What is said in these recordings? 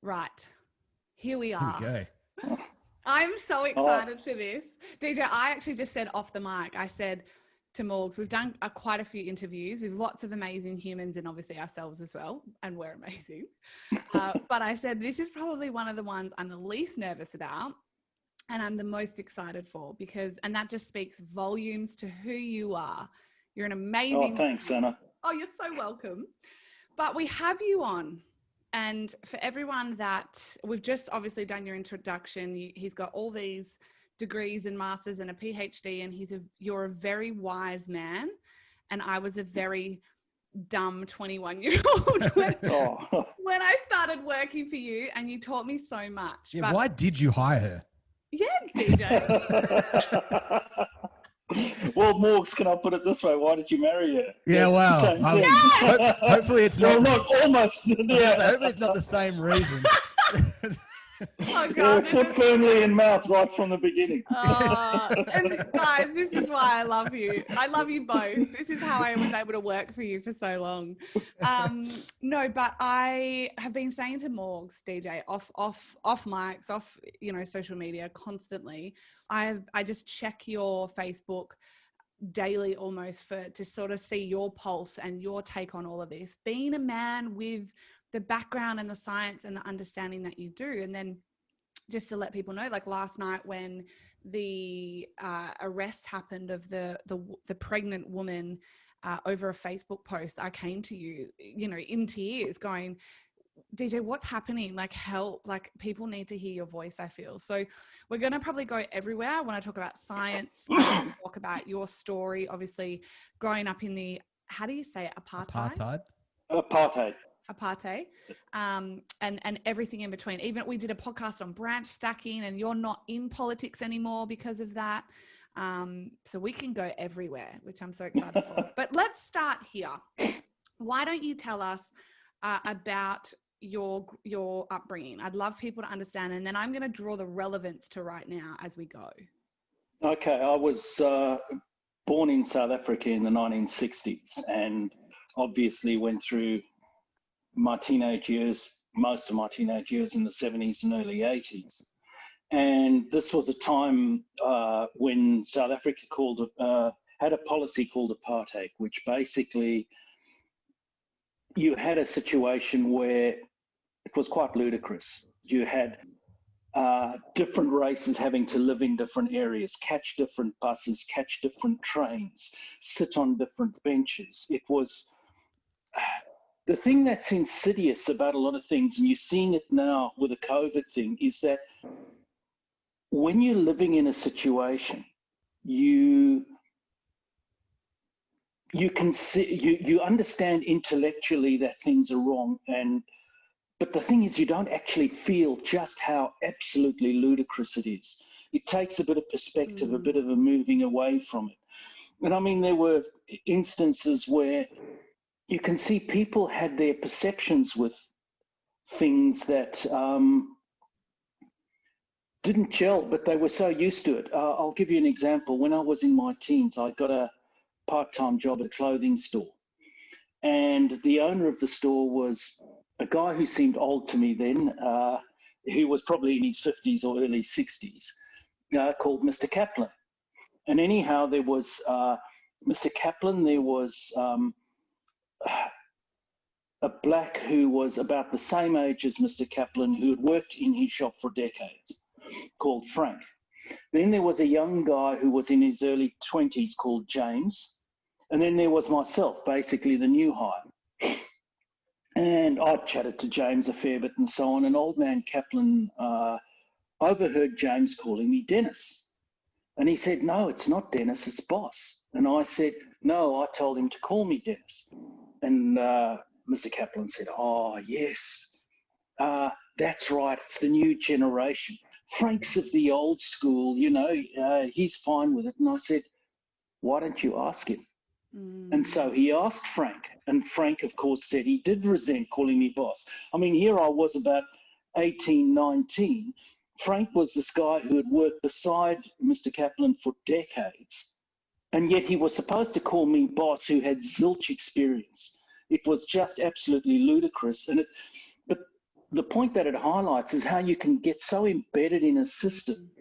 Right. Here we Here are. we go. I'm so excited for this. DJ, I actually just said off the mic, I said to Morgs, we've done quite a few interviews with lots of amazing humans and obviously ourselves as well, and we're amazing. But I said, this is probably one of the ones I'm the least nervous about and I'm the most excited for and that just speaks volumes to who you are. You're an amazing... Oh, thanks, Anna. Oh, you're so welcome. But we have you on. And for everyone that we've just obviously done your introduction, he's got all these degrees and masters and a PhD, and you're a very wise man. And I was a very dumb 21-year-old when I started working for you, and you taught me so much. Yeah, why did you hire her? Yeah, DJ. Well, Morgs, can I put it this way? Why did you marry her? Yeah, wow. Hopefully it's not. Well, not almost. Yeah. Hopefully it's not the same reason. Oh God! Foot firmly in mouth right from the beginning. And guys, this is why I love you. I love you both. This is how I was able to work for you for so long. No, but I have been saying to Morgs, DJ, off mics, off social media constantly. I just check your Facebook daily almost to sort of see your pulse and your take on all of this. Being a man with the background and the science and the understanding that you do. And then just to let people know, like last night when the arrest happened of the pregnant woman over a Facebook post, I came to you, in tears going, DJ, what's happening? Like, help, like people need to hear your voice, I feel. So we're going to probably go everywhere. I want to talk about science, talk about your story, obviously growing up in the, how do you say it? Apartheid. And everything in between. Even we did a podcast on branch stacking, and you're not in politics anymore because of that. So we can go everywhere, which I'm so excited for. But let's start here. Why don't you tell us about your upbringing? I'd love people to understand, and then I'm going to draw the relevance to right now as we go. Okay, I was born in South Africa in the 1960s, and obviously went through my teenage years, most of my teenage years in the 70s and early 80s. And this was a time when South Africa had a policy called apartheid, which basically you had a situation where it was quite ludicrous. You had different races having to live in different areas, catch different buses, catch different trains, sit on different benches. It was... the thing that's insidious about a lot of things, and you're seeing it now with the COVID thing, is that when you're living in a situation, you can see, you understand intellectually that things are wrong, but the thing is, you don't actually feel just how absolutely ludicrous it is. It takes a bit of perspective, a bit of a moving away from it. And I mean, there were instances where you can see people had their perceptions with things that didn't gel, but they were so used to it. I'll give you an example. When I was in my teens, I got a part-time job at a clothing store. And the owner of the store was a guy who seemed old to me then, who was probably in his 50s or early 60s, called Mr. Kaplan. And anyhow, there was Mr. Kaplan, there was a black who was about the same age as Mr. Kaplan, who had worked in his shop for decades, called Frank. Then there was a young guy who was in his early 20s called James. And then there was myself, basically the new hire. And I chatted to James a fair bit and so on. And old man Kaplan overheard James calling me Dennis. And he said, "No, it's not Dennis, it's boss." And I said, "No, I told him to call me Dennis." And Mr. Kaplan said, "Oh, yes, that's right, it's the new generation. Frank's of the old school, he's fine with it." And I said, "Why don't you ask him?" And so he asked Frank, and Frank, of course, said he did resent calling me boss. I mean, here I was about 18, 19. Frank was this guy who had worked beside Mr. Kaplan for decades, and yet he was supposed to call me boss who had zilch experience. It was just absolutely ludicrous. But the point that it highlights is how you can get so embedded in a system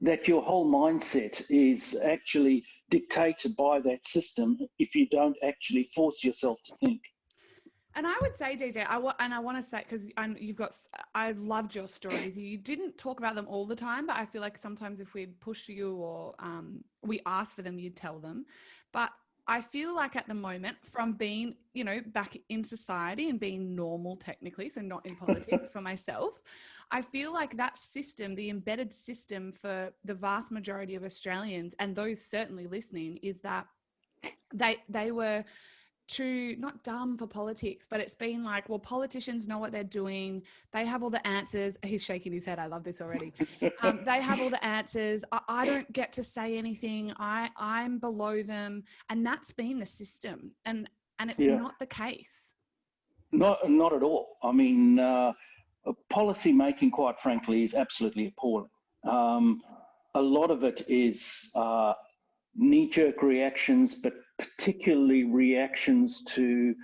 that your whole mindset is actually dictated by that system if you don't actually force yourself to think. And I would say, DJ, I want to say, because I loved your stories. You didn't talk about them all the time, but I feel like sometimes if we'd push you or we ask for them, you'd tell them. But I feel like at the moment, from being, back in society and being normal technically, so not in politics for myself, I feel like that system, the embedded system for the vast majority of Australians, and those certainly listening, is that they were too, not dumb for politics, but it's been like, well, politicians know what they're doing. They have all the answers. He's shaking his head. I love this already. They have all the answers. I don't get to say anything. I'm below them. And that's been the system. And it's not the case. Not at all. I mean, policy making, quite frankly, is absolutely appalling. A lot of it is knee-jerk reactions, but particularly reactions to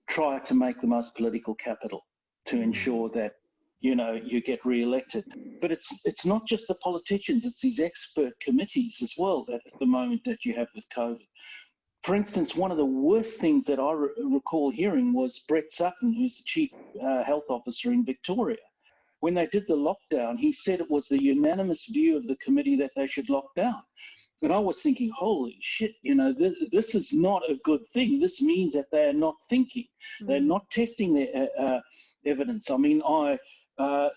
try to make the most political capital to ensure that, you get re-elected. But it's not just the politicians, it's these expert committees as well that at the moment that you have with COVID. For instance, one of the worst things that I recall hearing was Brett Sutton, who's the Chief Health Officer in Victoria. When they did the lockdown, he said it was the unanimous view of the committee that they should lock down. And I was thinking, holy shit, this is not a good thing. This means that they're not thinking. They're not testing their evidence. I mean, I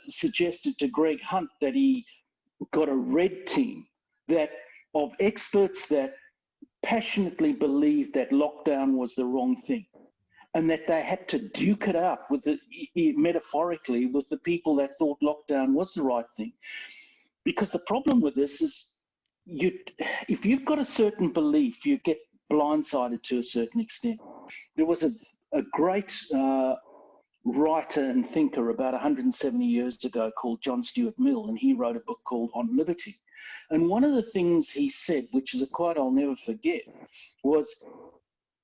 suggested to Greg Hunt that he got a red team of experts that passionately believed that lockdown was the wrong thing, and that they had to duke it out metaphorically with the people that thought lockdown was the right thing. Because the problem with this is, if you've got a certain belief, you get blindsided to a certain extent. There was a great writer and thinker about 170 years ago called John Stuart Mill, and he wrote a book called On Liberty. And one of the things he said, which is a quote I'll never forget, was,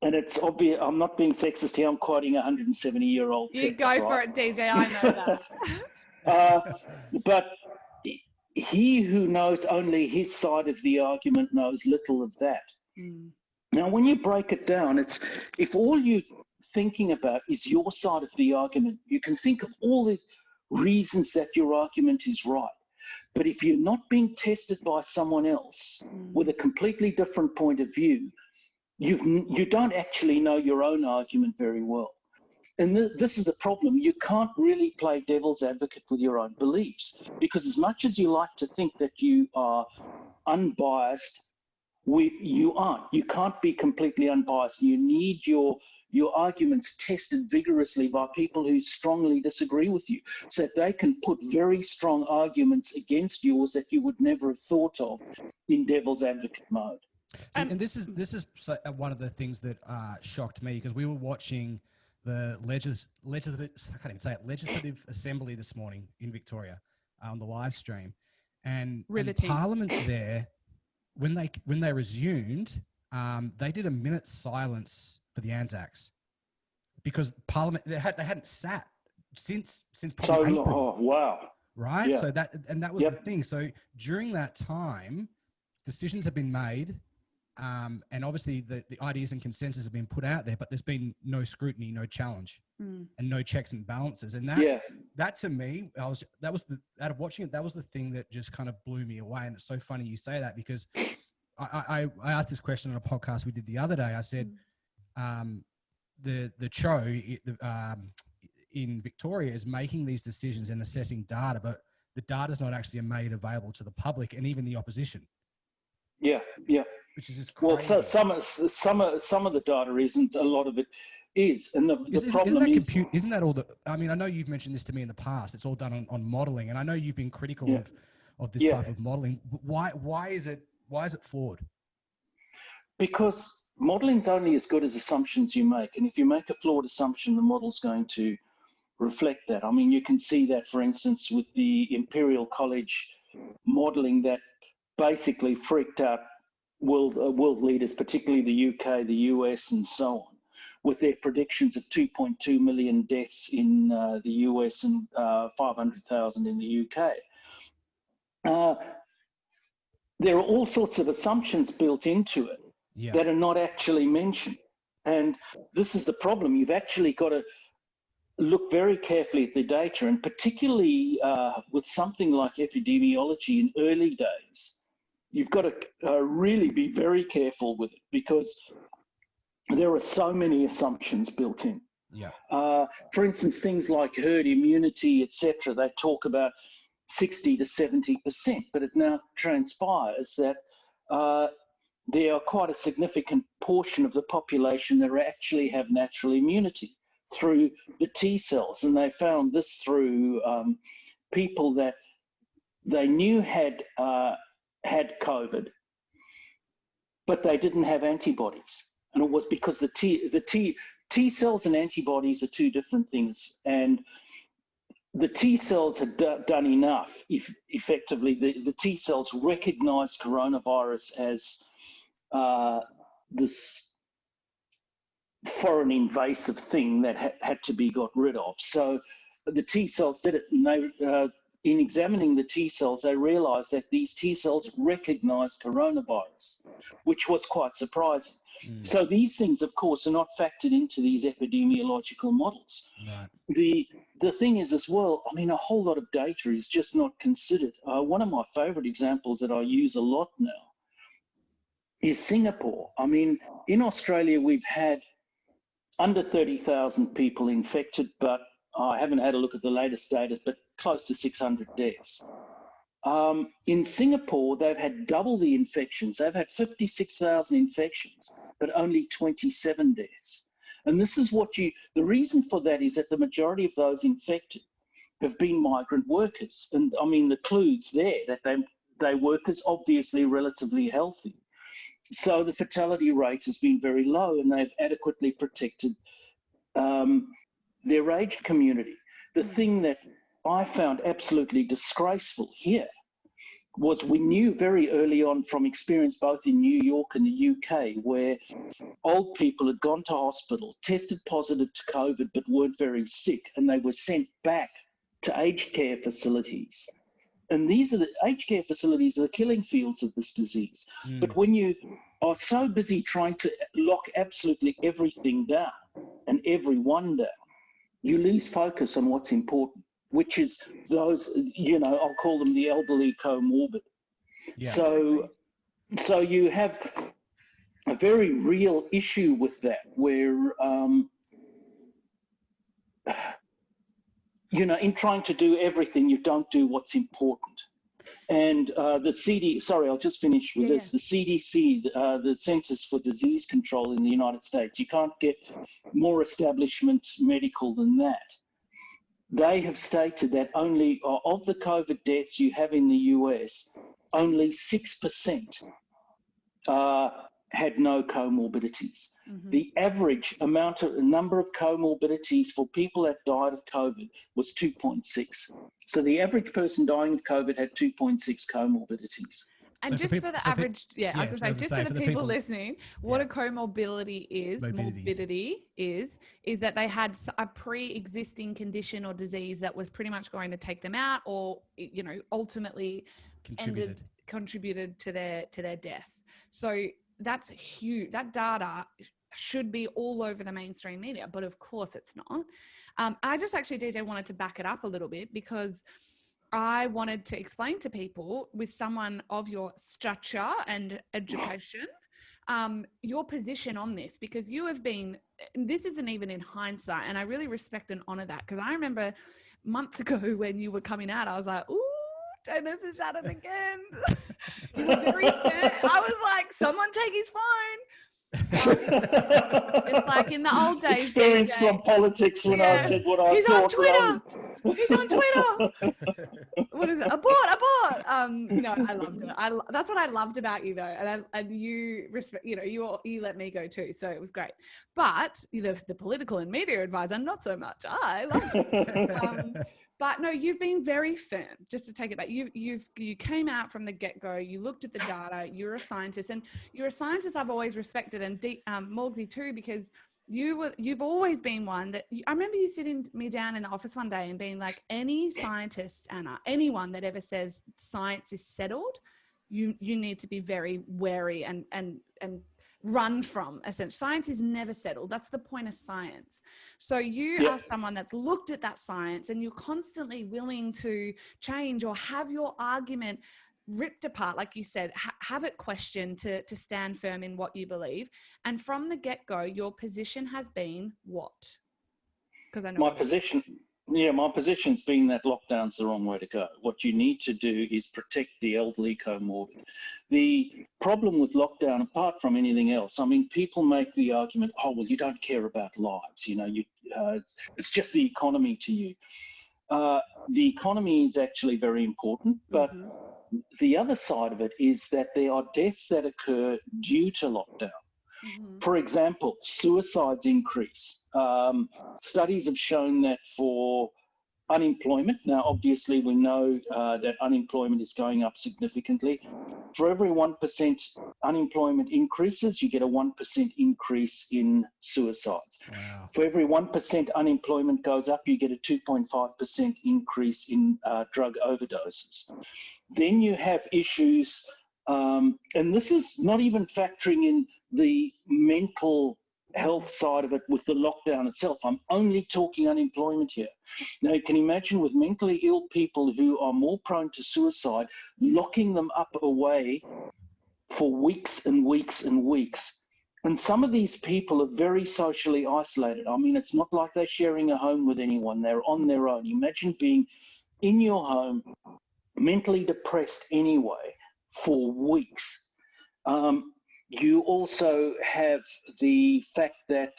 and it's obvious, I'm not being sexist here, I'm quoting a 170-year-old text. You go for it, DJ, I know that. But he who knows only his side of the argument knows little of that. Now, when you break it down, it's if all you're thinking about is your side of the argument, you can think of all the reasons that your argument is right. But if you're not being tested by someone else with a completely different point of view, you don't actually know your own argument very well. And this is the problem. You can't really play devil's advocate with your own beliefs, because as much as you like to think that you are unbiased, you aren't. You can't be completely unbiased. You need your arguments tested vigorously by people who strongly disagree with you, so that they can put very strong arguments against yours that you would never have thought of in devil's advocate mode. And this is one of the things that shocked me, because we were watching the Legislative Assembly this morning in Victoria on the live stream, and Parliament there, when they resumed, they did a minute's silence for the Anzacs, because Parliament they hadn't sat since April. Oh wow! Right, yeah. So that was the thing. So during that time, decisions have been made. And obviously the ideas and consensus have been put out there, but there's been no scrutiny, no challenge, and no checks and balances. And that to me, out of watching it, that was the thing that just kind of blew me away. And it's so funny you say that, because I asked this question on a podcast we did the other day. I said, the CHO in Victoria is making these decisions and assessing data, but the data is not actually made available to the public and even the opposition. Yeah. Which is just crazy. Well, some of the data isn't. A lot of it is, and the problem isn't that all the? I mean, I know you've mentioned this to me in the past. It's all done on modelling, and I know you've been critical of this type of modelling. Why is it flawed? Because modeling's only as good as assumptions you make, and if you make a flawed assumption, the model's going to reflect that. I mean, you can see that, for instance, with the Imperial College modelling that basically freaked out world leaders, particularly the UK, the US, and so on, with their predictions of 2.2 million deaths in the US and 500,000 in the UK. There are all sorts of assumptions built into it that are not actually mentioned. And this is the problem. You've actually got to look very carefully at the data, and particularly with something like epidemiology in early days, you've got to really be very careful with it, because there are so many assumptions built in. For instance, things like herd immunity, etc., they talk about 60 to 70%, but it now transpires that there are quite a significant portion of the population that actually have natural immunity through the T cells. And they found this through people that they knew had COVID, but they didn't have antibodies. And it was because the T cells and antibodies are two different things. And the T cells had done enough, effectively. The T cells recognized coronavirus as this foreign invasive thing that had to be got rid of. So the T cells did it, and they, in examining the T cells, they realized that these T cells recognized coronavirus, which was quite surprising. So these things, of course, are not factored into these epidemiological models. The thing is as well, I mean, a whole lot of data is just not considered. One of my favorite examples that I use a lot now is Singapore. I mean, in Australia, we've had under 30,000 people infected, but I haven't had a look at the latest data, but close to 600 deaths. In Singapore, they've had double the infections. They've had 56,000 infections, but only 27 deaths. And this is the reason for that is that the majority of those infected have been migrant workers. And I mean, the clue's there, that they workers obviously relatively healthy. So the fatality rate has been very low, and they've adequately protected their aged community. The thing that I found absolutely disgraceful here was we knew very early on from experience both in New York and the UK, where old people had gone to hospital, tested positive to COVID, but weren't very sick, and they were sent back to aged care facilities. And these are the aged care facilities are the killing fields of this disease. But when you are so busy trying to lock absolutely everything down and everyone down, you lose focus on what's important, which is those, I'll call them the elderly comorbid. So you have a very real issue with that, where, in trying to do everything, you don't do what's important. And I'll just finish with this. The CDC, the Centers for Disease Control in the United States, you can't get more establishment medical than that. They have stated that only of the COVID deaths you have in the US, only 6% had no comorbidities. The average number of comorbidities for people that died of COVID was 2.6. So the average person dying of COVID had 2.6 comorbidities. And So just for the average, I was going to say, just for the people listening, what a comorbidity is, morbidity is that they had a pre-existing condition or disease that was pretty much going to take them out, or, ultimately contributed to their death. So that's huge. That data should be all over the mainstream media, but of course it's not. I just actually, DJ, wanted to back it up a little bit, because I wanted to explain to people, with someone of your stature and education, your position on this, because you have been, this isn't even in hindsight, and I really respect and honor that, because I remember months ago when you were coming out, I was like, ooh, Dennis is at it again. You were very fair. I was like, someone take his phone. Just like in the old days. Experience from politics when I said what I thought. He's on Twitter. What is it? Abort. No, I loved it. That's what I loved about you, though, and you respect. You let me go too, so it was great. But the political and media advisor, not so much. I love it. But no, you've been very firm. Just to take it back, you came out from the get-go. You looked at the data. You're a scientist, and you're a scientist I've always respected, and Morgsy too, because You've always been one that I remember you sitting me down in the office one day and being like, any scientist, Anna, anyone that ever says science is settled, you need to be very wary and run from. Essentially, science is never settled. That's the point of science. So you are someone that's looked at that science and you're constantly willing to change or have your argument ripped apart, like you said, have it questioned to stand firm in what you believe. And from the get-go, your position has been what? Because I know my position's been that lockdown's the wrong way to go. What you need to do is protect the elderly comorbid. The problem with lockdown, apart from anything else, I mean, people make the argument, oh, well, you don't care about lives, you know, it's just the economy to you. The economy is actually very important, but the other side of it is that there are deaths that occur due to lockdown. For example, suicides increase. Studies have shown that for unemployment, now obviously we know that unemployment is going up significantly. For every 1% unemployment increases, you get a 1% increase in suicides. Wow. For every 1% unemployment goes up, you get a 2.5% increase in drug overdoses. Then you have issues, and this is not even factoring in the mental health side of it with the lockdown itself. I'm only talking unemployment here. Now, you can imagine with mentally ill people who are more prone to suicide, locking them up away for weeks and weeks and weeks. And some of these people are very socially isolated. I mean, it's not like they're sharing a home with anyone. They're on their own. Imagine being in your home, mentally depressed anyway, for weeks. You also have the fact that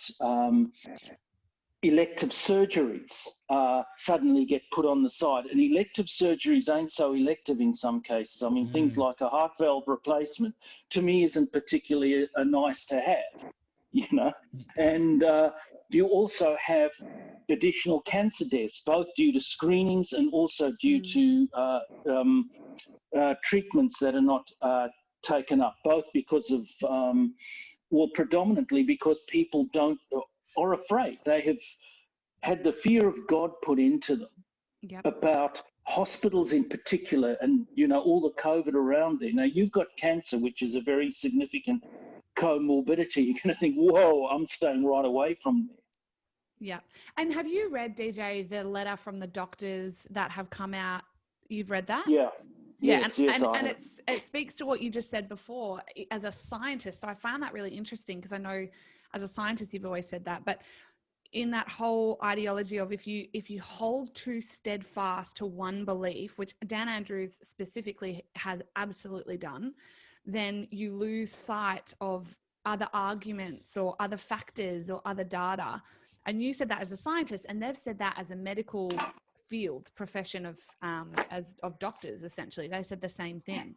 elective surgeries suddenly get put on the side. And elective surgeries ain't so elective in some cases. I mean, things like a heart valve replacement, to me, isn't particularly a nice to have, you know. And you also have additional cancer deaths, both due to screenings and also due to treatments that are not taken up, both because of, well, predominantly because people are afraid. They have had the fear of God put into them about hospitals in particular and, you know, all the COVID around there. Now, you've got cancer, which is a very significant comorbidity. You're going to think, whoa, I'm staying right away from there. Yeah. And have you read, DJ, the letter from the doctors that have come out? You've read that? Yeah. Yeah, yes, and it speaks to what you just said before as a scientist. So I found that really interesting because I know as a scientist you've always said that, but in that whole ideology of if you hold too steadfast to one belief, which Dan Andrews specifically has absolutely done, then you lose sight of other arguments or other factors or other data. And you said that as a scientist, and they've said that as a medical field profession of doctors. Essentially, they said the same thing.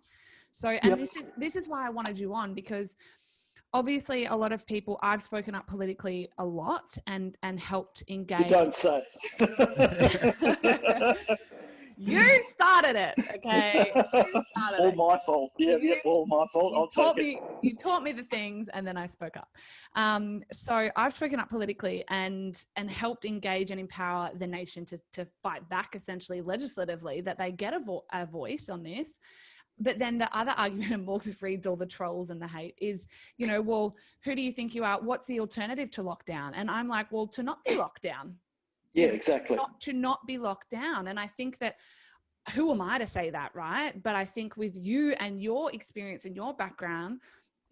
So, and this is why I wanted you on, because obviously a lot of people, I've spoken up politically a lot and helped engage. You don't say. You started it, okay? You started all it. My fault. Yeah, all my fault. You taught me the things, and then I spoke up. So I've spoken up politically and helped engage and empower the nation to fight back, essentially legislatively, that they get a voice on this. But then the other argument, and Morgs reads all the trolls and the hate, is, you know, well, who do you think you are? What's the alternative to lockdown? And I'm like, well, to not be locked down. Yeah, exactly. To not be locked down. And I think that, who am I to say that, right? But I think with you and your experience and your background,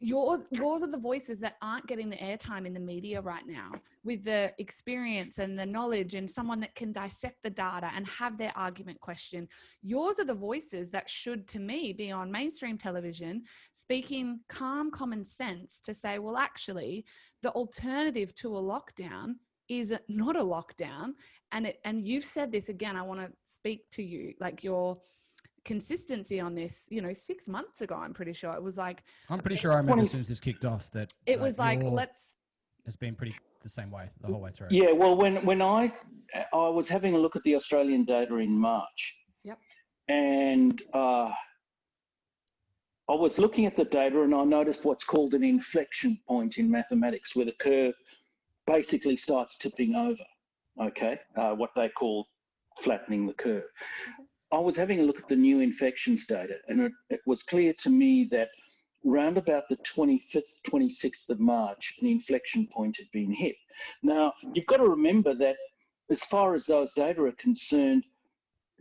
yours are the voices that aren't getting the airtime in the media right now, with the experience and the knowledge and someone that can dissect the data and have their argument questioned. Yours are the voices that should, to me, be on mainstream television, speaking calm common sense to say, well, actually, the alternative to a lockdown is not a lockdown. And you've said this again, I want to speak to you, like your consistency on this, you know, 6 months ago, I'm pretty sure it was like, I'm pretty sure I remember as soon as this kicked off that it was like, it's been pretty the same way the whole way through. Yeah, well, when I was having a look at the Australian data in March, and I was looking at the data and I noticed what's called an inflection point in mathematics, where the curve basically starts tipping over, okay, what they call flattening the curve. I was having a look at the new infections data, and it was clear to me that round about the 25th, 26th of March, an inflection point had been hit. Now, you've got to remember that as far as those data are concerned,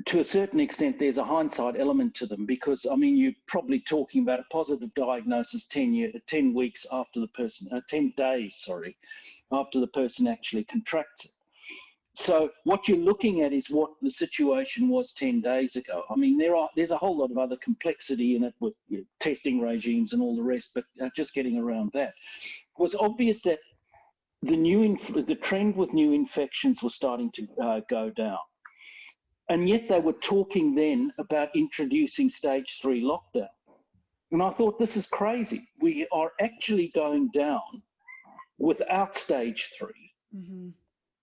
to a certain extent, there's a hindsight element to them because, I mean, you're probably talking about a positive diagnosis 10 weeks after the person, 10 days, sorry, after the person actually contracts it. So what you're looking at is what the situation was 10 days ago. I mean, there's a whole lot of other complexity in it with testing regimes and all the rest, but just getting around that. It was obvious that the trend with new infections was starting to go down. And yet they were talking then about introducing stage 3 lockdown. And I thought, this is crazy. We are actually going down without stage 3. Mm-hmm.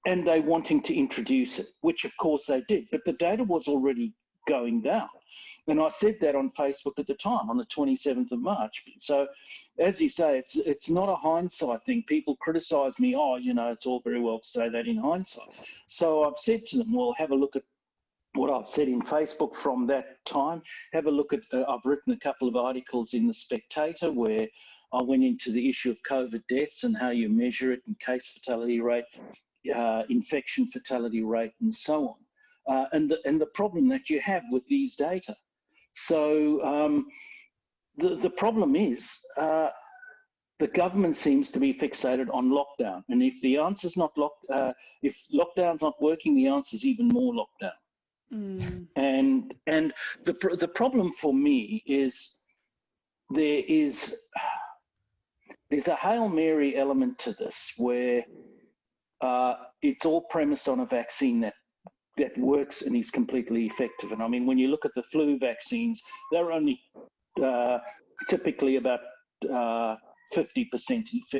And they wanting to introduce it, which of course they did. But the data was already going down. And I said that on Facebook at the time, on the 27th of March. So as you say, it's not a hindsight thing. People criticize me, it's all very well to say that in hindsight. So I've said to them, well, have a look at what I've said in Facebook from that time. Have a look at, I've written a couple of articles in The Spectator where I went into the issue of COVID deaths and how you measure it and case fatality rate, infection fatality rate, and so on. And the problem that you have with these data. So the problem is the government seems to be fixated on lockdown. And if the answer's not if lockdown's not working, the answer's even more lockdown. Mm. And the problem for me is there's a Hail Mary element to this where it's all premised on a vaccine that works and is completely effective. And I mean, when you look at the flu vaccines, they're only typically about 50%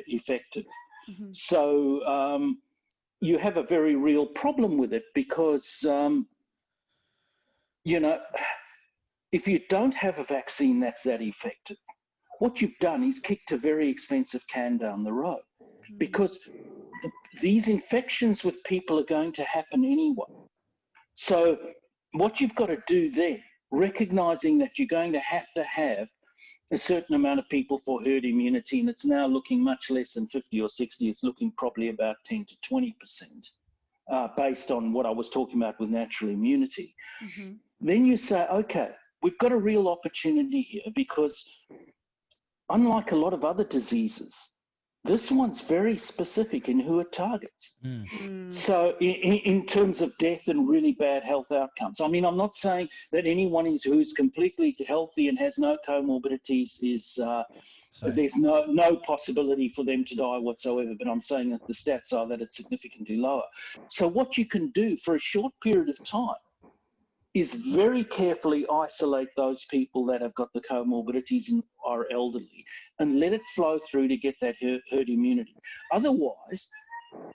effective. Mm-hmm. So you have a very real problem with it because if you don't have a vaccine that's that effective, what you've done is kicked a very expensive can down the road, because these infections with people are going to happen anyway. So what you've got to do then, recognizing that you're going to have a certain amount of people for herd immunity, and it's now looking much less than 50 or 60, it's looking probably about 10 to 20%, based on what I was talking about with natural immunity. Mm-hmm. Then you say, okay, we've got a real opportunity here, because unlike a lot of other diseases, this one's very specific in who it targets. Mm. So in terms of death and really bad health outcomes, I mean, I'm not saying that anyone who's completely healthy and has no comorbidities there's no possibility for them to die whatsoever, but I'm saying that the stats are that it's significantly lower. So what you can do for a short period of time is very carefully isolate those people that have got the comorbidities and are elderly, and let it flow through to get that herd immunity. Otherwise,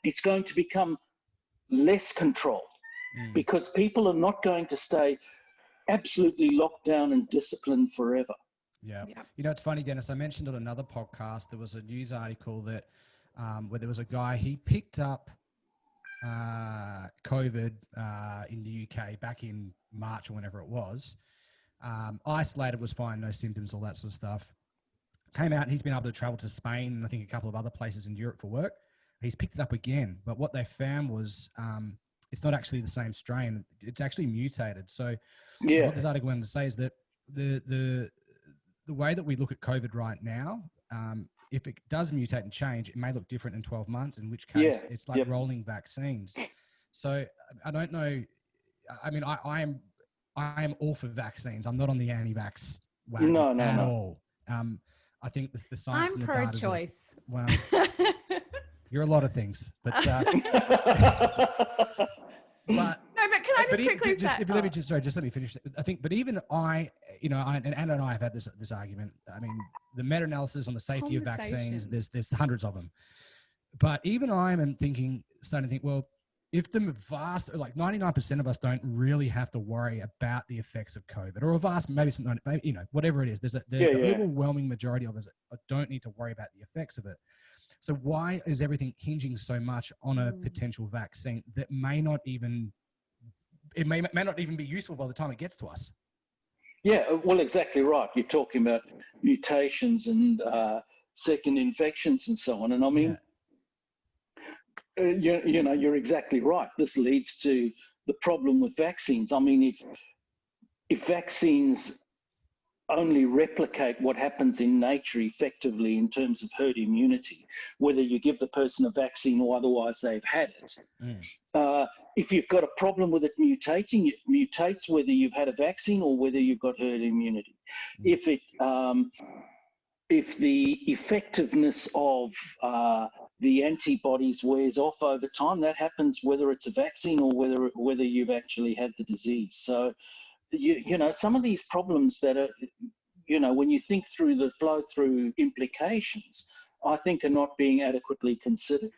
it's going to become less controlled because people are not going to stay absolutely locked down and disciplined forever. Yeah. It's funny, Dennis, I mentioned on another podcast, there was a news article that where there was a guy, he picked up COVID in the UK back in March or whenever it was. Isolated, was fine, no symptoms, all that sort of stuff. Came out and he's been able to travel to Spain and I think a couple of other places in Europe for work. He's picked it up again, but what they found was it's not actually the same strain. It's actually mutated. So what this article wanted to say is that the way that we look at COVID right now, if it does mutate and change, it may look different in 12 months, in which case it's like rolling vaccines. So I don't know. I mean, I am all for vaccines. I'm not on the anti-vax wagon at all. I think the science and the data. I'm pro-choice. Well, you're a lot of things, but but can I just quickly say? Just let me finish. I think, but even and Anna and I have had this argument. I mean, the meta-analysis on the safety of vaccines, there's hundreds of them. But even I am starting to think, well, if the vast, like 99% of us don't really have to worry about the effects of COVID, or a vast, maybe whatever it is, the overwhelming majority of us don't need to worry about the effects of it. So why is everything hinging so much on a potential vaccine that may not even be useful by the time it gets to us? Yeah, well, exactly right. You're talking about mutations and second infections and so on. And I mean, you know, you're exactly right. This leads to the problem with vaccines. I mean, if vaccines only replicate what happens in nature effectively in terms of herd immunity, whether you give the person a vaccine or otherwise they've had it. If you've got a problem with it mutating, it mutates whether you've had a vaccine or whether you've got herd immunity. If the effectiveness of the antibodies wears off over time, that happens whether it's a vaccine or whether you've actually had the disease. So, you know, some of these problems that are, you know, when you think through the flow through implications, I think are not being adequately considered.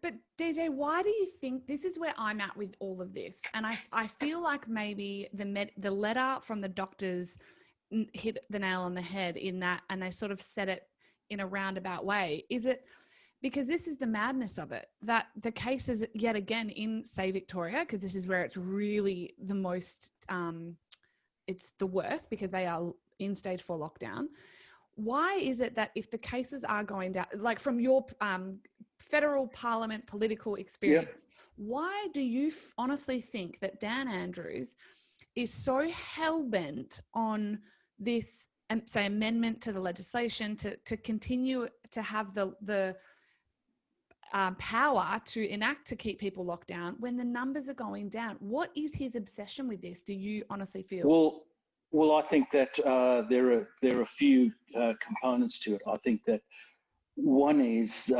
But DJ, why do you think, this is where I'm at with all of this, and I feel like maybe the letter from the doctors hit the nail on the head in that, and they sort of said it in a roundabout way. Is it because this is the madness of it, that the cases yet again in, say, Victoria, because this is where it's really the most, it's the worst because they are in stage 4 lockdown. Why is it that if the cases are going down, like from your federal parliament political experience, why do you honestly think that Dan Andrews is so hell-bent on this, say, amendment to the legislation to continue to have the power to enact to keep people locked down when the numbers are going down? What is his obsession with this, do you honestly feel? Well, I think that there are a few components to it. I think that one is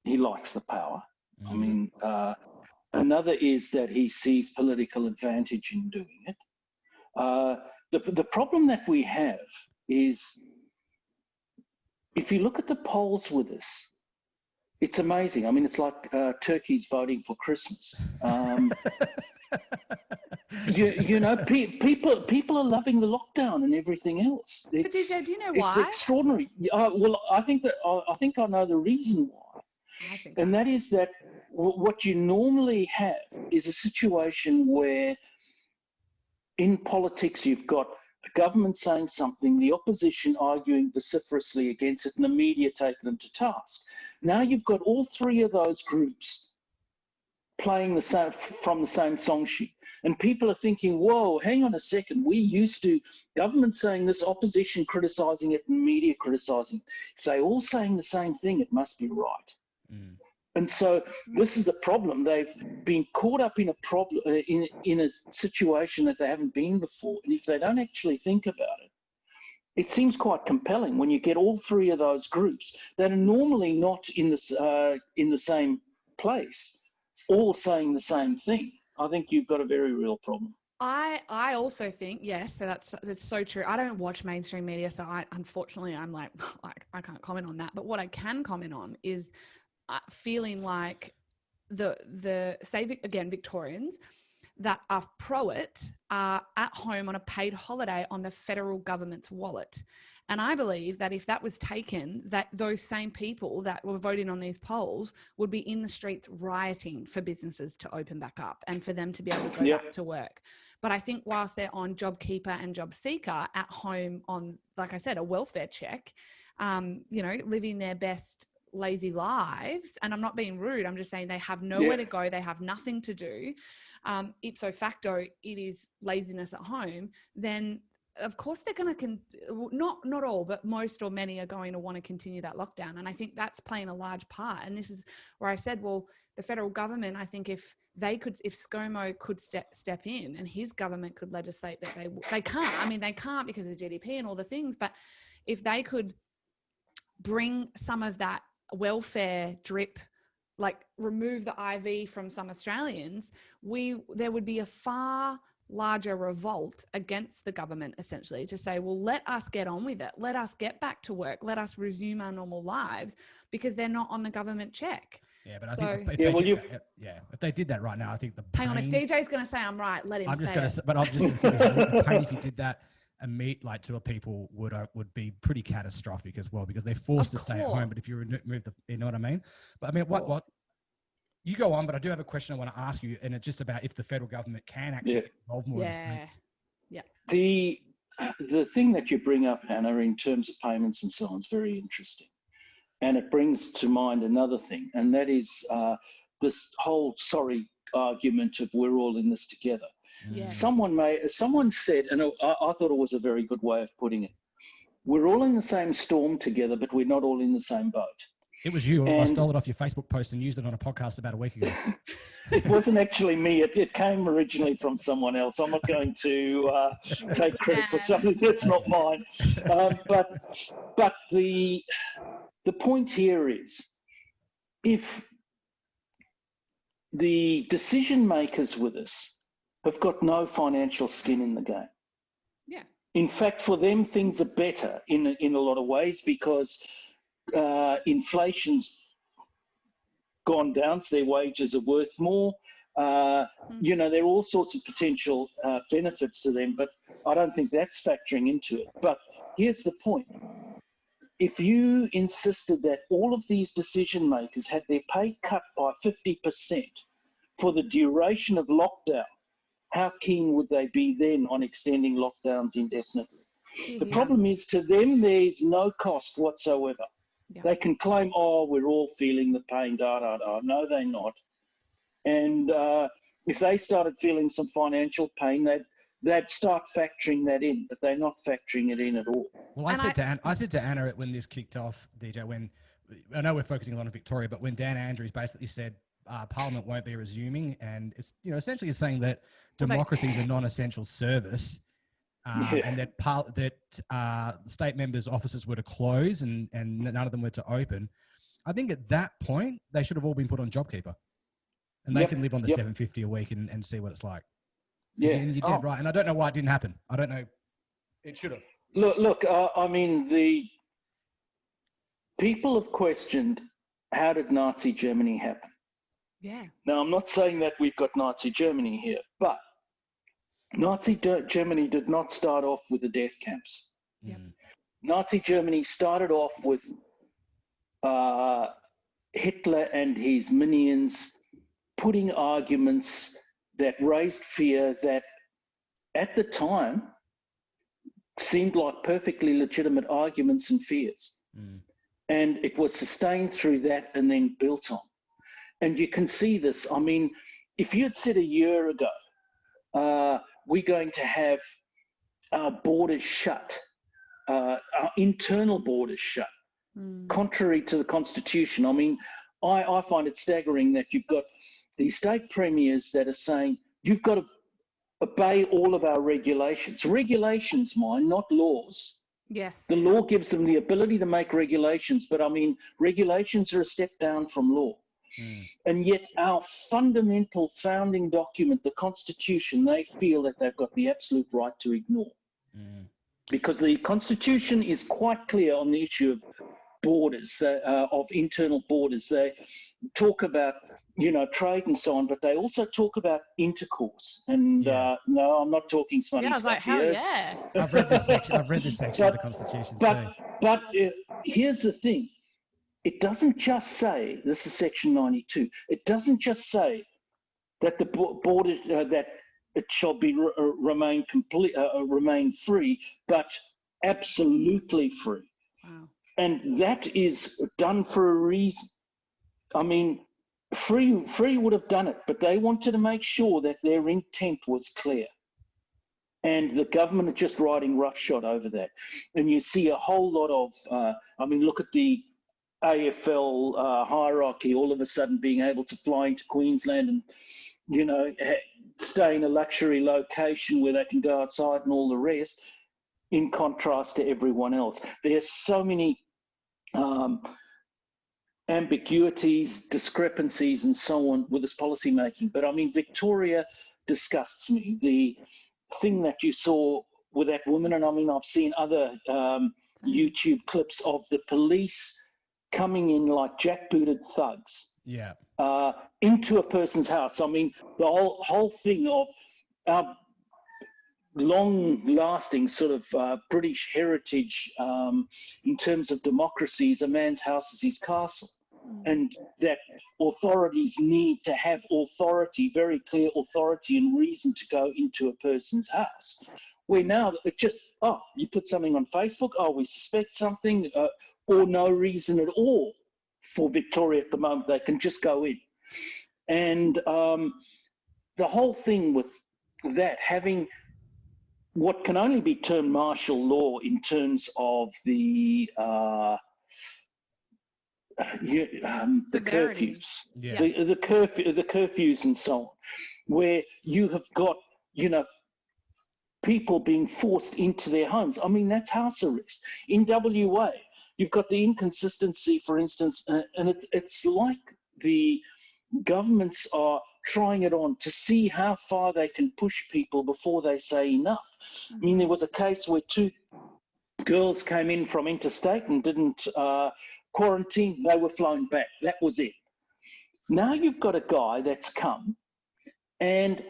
he likes the power. I mean, another is that he sees political advantage in doing it. The problem that we have is, if you look at the polls with us, it's amazing. I mean, it's like turkeys voting for Christmas. You know, people are loving the lockdown and everything else. But DJ, do you know why? It's extraordinary. Well, I think I know the reason why, and that is that what you normally have is a situation where in politics you've got a government saying something, the opposition arguing vociferously against it, and the media taking them to task. Now you've got all three of those groups playing from the same song sheet. And people are thinking, whoa, hang on a second. We used to, government saying this, opposition criticising it, and media criticising it. If they're all saying the same thing, it must be right. And so this is the problem. They've been caught up in a problem, in a situation that they haven't been before. And if they don't actually think about it, it seems quite compelling when you get all three of those groups that are normally not in the same place, all saying the same thing. I think you've got a very real problem. I also think, yes, so that's so true. I don't watch mainstream media, so unfortunately I'm like I can't comment on that. But what I can comment on is feeling like the say again Victorians that are pro it are at home on a paid holiday on the federal government's wallet. And I believe that if that was taken, that those same people that were voting on these polls would be in the streets rioting for businesses to open back up and for them to be able to go back to work. But I think whilst they're on JobKeeper and JobSeeker at home on, like I said, a welfare check, you know, living their best lazy lives, and I'm not being rude, I'm just saying they have nowhere to go, they have nothing to do, ipso facto it is laziness at home, then of course they're going to not all, but most or many are going to want to continue that lockdown. And I think that's playing a large part. And this is where I said, well, the federal government, I think if ScoMo could step in and his government could legislate that they can't, I mean, they can't because of GDP and all the things, but if they could bring some of that welfare drip, like remove the IV from some Australians, there would be a far larger revolt against the government, essentially, to say, well, let us get on with it. Let us get back to work. Let us resume our normal lives, because they're not on the government check. Yeah, but I think if they did that right now, I think the pain... Hang on, if DJ's going to say I'm right, let him say it. But I'm just the pain if you did that. like to a people would be pretty catastrophic as well, because they're forced to stay at home. But if you remove you know what I mean? But I mean, what you go on, but I do have a question I want to ask you, and it's just about if the federal government can actually involve more in the states. Yeah. The thing that you bring up, Anna, in terms of payments and so on is very interesting. And it brings to mind another thing, and that is this whole argument of we're all in this together. Yeah. Someone said, and I thought it was a very good way of putting it, we're all in the same storm together, but we're not all in the same boat. It was you. I stole it off your Facebook post and used it on a podcast about a week ago. It wasn't actually me. It came originally from someone else. I'm not going to take credit for something that's not mine. But the point here is, if the decision makers with us have got no financial skin in the game. Yeah. In fact, for them, things are better in a lot of ways, because inflation's gone down, so their wages are worth more. You know, there are all sorts of potential benefits to them, but I don't think that's factoring into it. But here's the point. If you insisted that all of these decision makers had their pay cut by 50% for the duration of lockdown, how keen would they be then on extending lockdowns indefinitely? The problem is, to them, there's no cost whatsoever. Yeah. They can claim, oh, we're all feeling the pain, No, they're not. And if they started feeling some financial pain, they'd start factoring that in, but they're not factoring it in at all. Well, I said to Anna when this kicked off, DJ, when I know we're focusing a lot on Victoria, but when Dan Andrews basically said Parliament won't be resuming, and it's essentially saying that democracy is a non-essential service, and that state members' offices were to close and none of them were to open. I think at that point they should have all been put on JobKeeper, and they can live on the $750 a week and see what it's like. Yeah, and you're dead right. And I don't know why it didn't happen. I don't know. It should have. Look. I mean, the people have questioned, how did Nazi Germany happen? Yeah. Now, I'm not saying that we've got Nazi Germany here, but Nazi Germany did not start off with the death camps. Yep. Nazi Germany started off with Hitler and his minions putting arguments that raised fear that at the time seemed like perfectly legitimate arguments and fears. And it was sustained through that and then built on. And you can see this. I mean, if you had said a year ago, we're going to have our borders shut, our internal borders shut, contrary to the Constitution. I mean, I find it staggering that you've got these state premiers that are saying, you've got to obey all of our regulations. Regulations, mind, not laws. Yes. The law gives them the ability to make regulations, but I mean, regulations are a step down from law. And yet our fundamental founding document, the Constitution, they feel that they've got the absolute right to ignore. Because the Constitution is quite clear on the issue of borders, of internal borders. They talk about, trade and so on, but they also talk about intercourse. And no, I'm not talking funny stuff. I was like, hell here. yeah. I've read this section of the Constitution too. But here's the thing. It doesn't just say, this is section 92, it doesn't just say that the border, that it shall be remain free, but absolutely free. Wow. And that is done for a reason. I mean, free would have done it, but they wanted to make sure that their intent was clear. And the government are just riding roughshod over that. And you see a whole lot of, look at the AFL hierarchy, all of a sudden being able to fly into Queensland and, stay in a luxury location where they can go outside and all the rest, in contrast to everyone else. There's so many ambiguities, discrepancies, and so on with this policy making. But I mean, Victoria disgusts me. The thing that you saw with that woman, and I mean, I've seen other YouTube clips of the police coming in like jackbooted thugs into a person's house. I mean, the whole thing of our long-lasting sort of British heritage in terms of democracy is a man's house is his castle, and that authorities need to have authority, very clear authority and reason to go into a person's house. Where now it just, you put something on Facebook, we suspect something, or no reason at all for Victoria at the moment, they can just go in. And the whole thing with that, having what can only be termed martial law in terms of the curfews, the curfews and so on, where you have got, people being forced into their homes. I mean, that's house arrest. In WA, you've got the inconsistency, for instance, and it's like the governments are trying it on to see how far they can push people before they say enough. I mean, there was a case where 2 girls came in from interstate and didn't quarantine. They were flown back. That was it. Now you've got a guy that's come and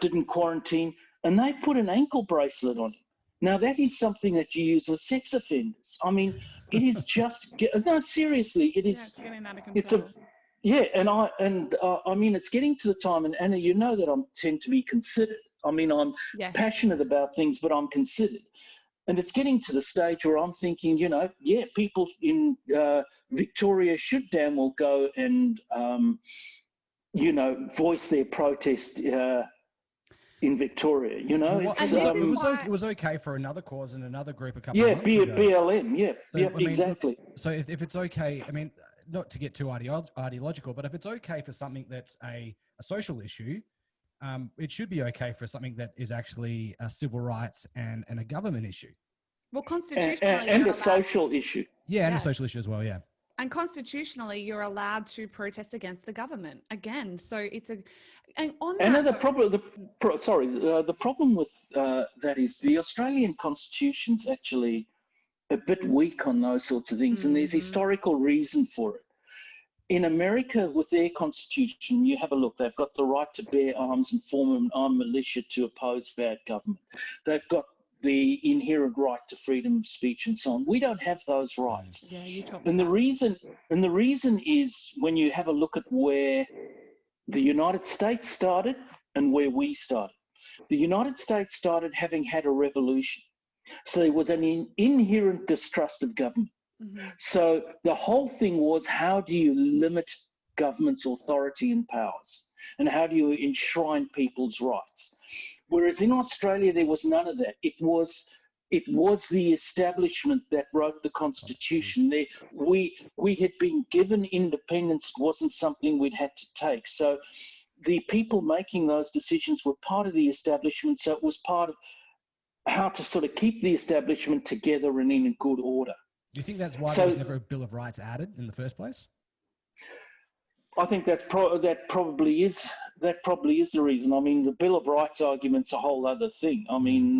didn't quarantine, and they put an ankle bracelet on him. Now that is something that you use with sex offenders. I mean, it is just no, seriously, it is. It's getting out of control. It's a I mean, it's getting to the time, and Anna, you know that I tend to be considered. I mean, I'm passionate about things, but I'm considered. And it's getting to the stage where I'm thinking, people in Victoria should damn well go and, voice their protest in Victoria. It was okay for another cause and another group a couple of months ago. BLM, So, exactly. So if it's okay, I mean, not to get too ideological, but if it's okay for something that's a social issue, it should be okay for something that is actually a civil rights and a government issue. Well, constitutionally, and a social issue. Yeah, and a social issue as well. Yeah. And constitutionally, you're allowed to protest against the government again. So it's the problem with that is the Australian Constitution's actually a bit weak on those sorts of things, and there's historical reason for it. In America, with their constitution, you have a look, they've got the right to bear arms and form an armed militia to oppose bad government. They've got the inherent right to freedom of speech and so on. We don't have those rights. Yeah, you told me. And the reason is when you have a look at where the United States started and where we started. The United States started having had a revolution. So there was an inherent distrust of government. So the whole thing was, how do you limit government's authority and powers? And how do you enshrine people's rights? Whereas in Australia, there was none of that. It was the establishment that wrote the Constitution. We had been given independence. It wasn't something we'd had to take. So the people making those decisions were part of the establishment. So it was part of how to sort of keep the establishment together and in a good order. Do you think that's why there was never a Bill of Rights added in the first place? I think that probably is the reason. I mean, the Bill of Rights argument's a whole other thing. I mean,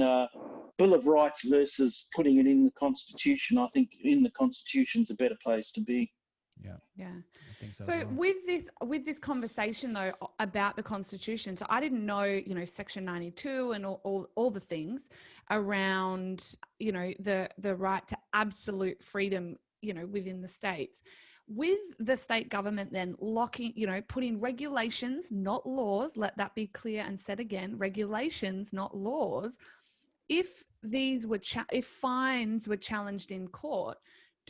Bill of Rights versus putting it in the Constitution. I think in the Constitution's a better place to be. Yeah. I think so. So with this conversation though about the Constitution, so I didn't know, Section 92 and all the things around, the right to absolute freedom, within the states. With the state government then locking, putting regulations, not laws, let that be clear and said again, regulations, not laws. If these were, if fines were challenged in court,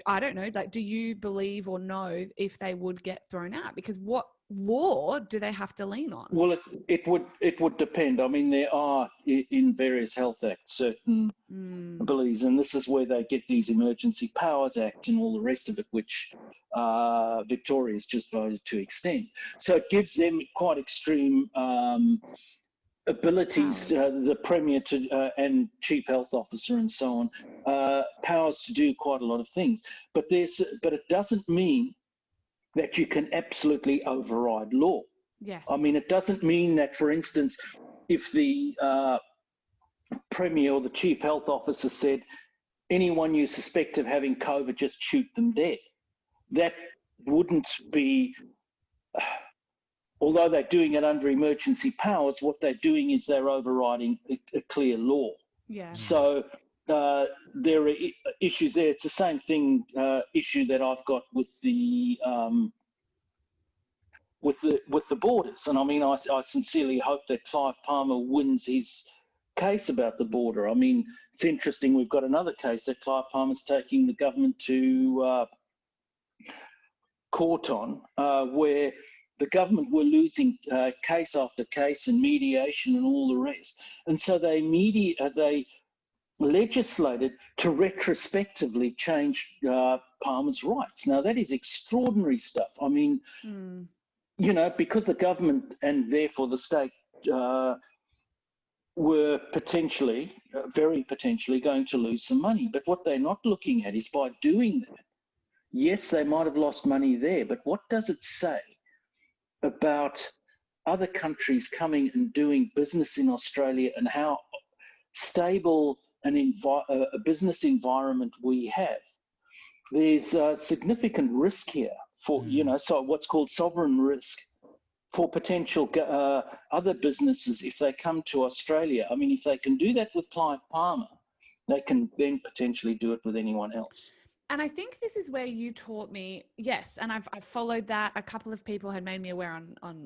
I don't know, do you believe or know if they would get thrown out? Because what law do they have to lean on? Well, it would depend. I mean, there are in various health acts certain abilities, and this is where they get these Emergency Powers Act and all the rest of it, which Victoria's just voted to extend. So it gives them quite extreme abilities, the Premier and Chief Health Officer and so on, powers to do quite a lot of things. But it doesn't mean that you can absolutely override law. Yes. I mean, it doesn't mean that, for instance, if the Premier or the Chief Health Officer said, anyone you suspect of having COVID, just shoot them dead. That wouldn't be although they're doing it under emergency powers, what they're doing is they're overriding a clear law. Yeah. So there are issues there. It's the same thing issue that I've got with the borders. And I mean, I sincerely hope that Clive Palmer wins his case about the border. I mean, it's interesting. We've got another case that Clive Palmer's taking the government to court on, where the government were losing case after case and mediation and all the rest. And so they legislated to retrospectively change Palmer's rights. Now, that is extraordinary stuff. I mean, you know, because the government and therefore the state were potentially, very potentially, going to lose some money. But what they're not looking at is by doing that, yes, they might have lost money there, but what does it say about other countries coming and doing business in Australia and how stable a business environment we have? There's a significant risk here for, you know, so what's called sovereign risk for potential other businesses if they come to Australia. I mean, if they can do that with Clive Palmer, they can then potentially do it with anyone else. And I think this is where you taught me, yes, and I've followed that. A couple of people had made me aware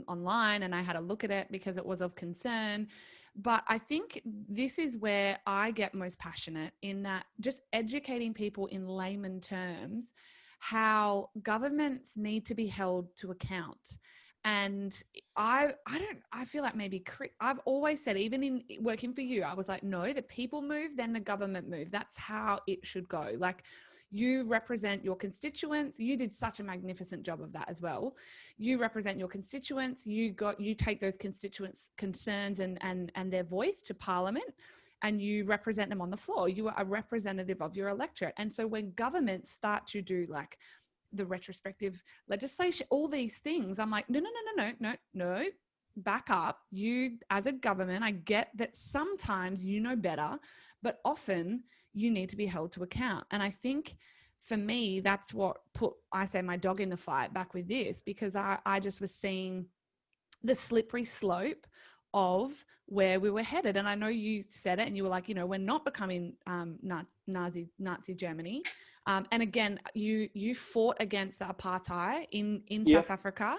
online, and I had a look at it because it was of concern. But I think this is where I get most passionate, in that just educating people in layman terms how governments need to be held to account. And I feel like maybe I've always said, even in working for you, I was like, no, the people move, then the government move. That's how it should go. Like, you represent your constituents. You did such a magnificent job of that as well. You represent your constituents. You take those constituents' concerns and their voice to Parliament, and you represent them on the floor. You are a representative of your electorate. And so when governments start to do like the retrospective legislation, all these things, I'm like, no, back up. You, as a government, I get that sometimes you know better, but often you need to be held to account. And I think for me, that's what put, I say, my dog in the fight back with this, because I just was seeing the slippery slope of where we were headed. And I know you said it and you were like, you know, we're not becoming Nazi Germany. And again, you fought against the apartheid in South Africa,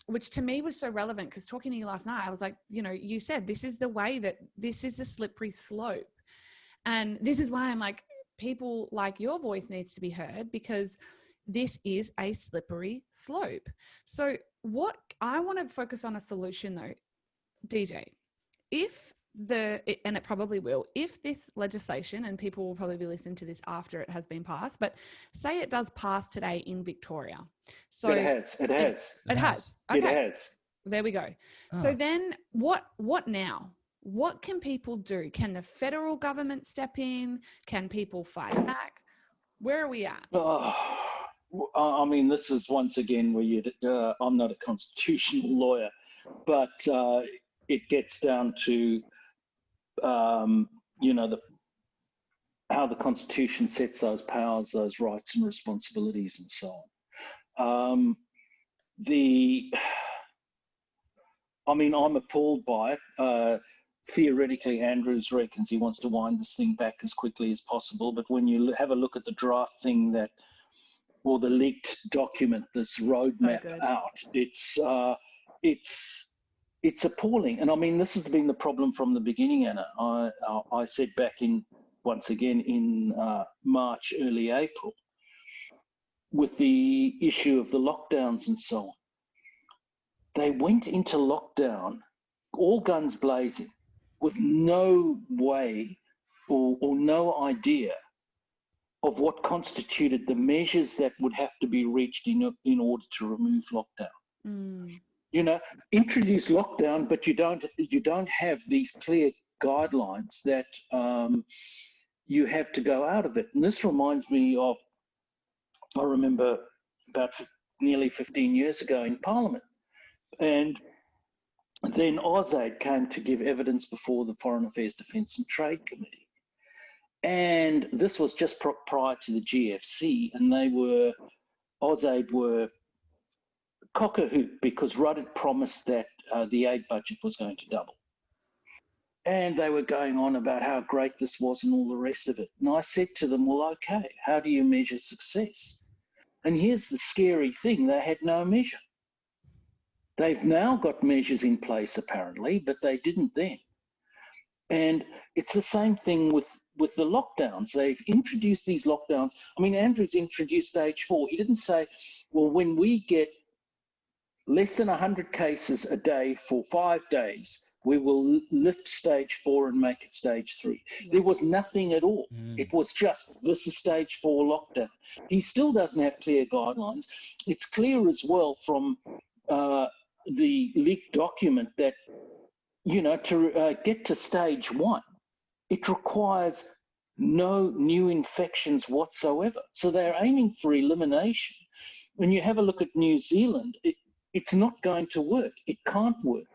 which to me was so relevant, because talking to you last night, I was like, you know, you said this is the way, that this is the slippery slope. And this is why I'm like, people like your voice needs to be heard, because this is a slippery slope. So what I want to focus on a solution though, DJ, and it probably will, if this legislation, and people will probably be listening to this after it has been passed, but say it does pass today in Victoria. So it has. Okay. It has. There we go. Oh. So then what now? What can people do? Can the federal government step in? Can people fight back? Where are we at? I mean, this is once again where I'm not a constitutional lawyer, but it gets down to, you know, how the Constitution sets those powers, those rights and responsibilities and so on. I mean, I'm appalled by it. Theoretically, Andrews reckons he wants to wind this thing back as quickly as possible. But when you have a look at the draft thing or the leaked document, this roadmap out, it's appalling. And I mean, this has been the problem from the beginning, Anna. I said back in March, early April, with the issue of the lockdowns and so on. They went into lockdown, all guns blazing, with no way or no idea of what constituted the measures that would have to be reached in order to remove lockdown. You know, introduce lockdown, but you don't have these clear guidelines that you have to go out of it. And this reminds me of, I remember about nearly 15 years ago in Parliament, and then AusAid came to give evidence before the Foreign Affairs, Defence and Trade Committee. And this was just prior to the GFC, and AusAid were cock a hoop because Rudd had promised that the aid budget was going to double. And they were going on about how great this was and all the rest of it. And I said to them, well, okay, how do you measure success? And here's the scary thing, they had no measure. They've now got measures in place, apparently, but they didn't then. And it's the same thing with the lockdowns. They've introduced these lockdowns. I mean, Andrew's introduced stage 4. He didn't say, well, when we get less than 100 cases a day for 5 days, we will lift stage 4 and make it stage 3. Yeah. There was nothing at all. It was just, this is stage 4 lockdown. He still doesn't have clear guidelines. It's clear as well from the leaked document that, you know, to get to stage 1, it requires no new infections whatsoever. So they're aiming for elimination. When you have a look at New Zealand, it's not going to work. It can't work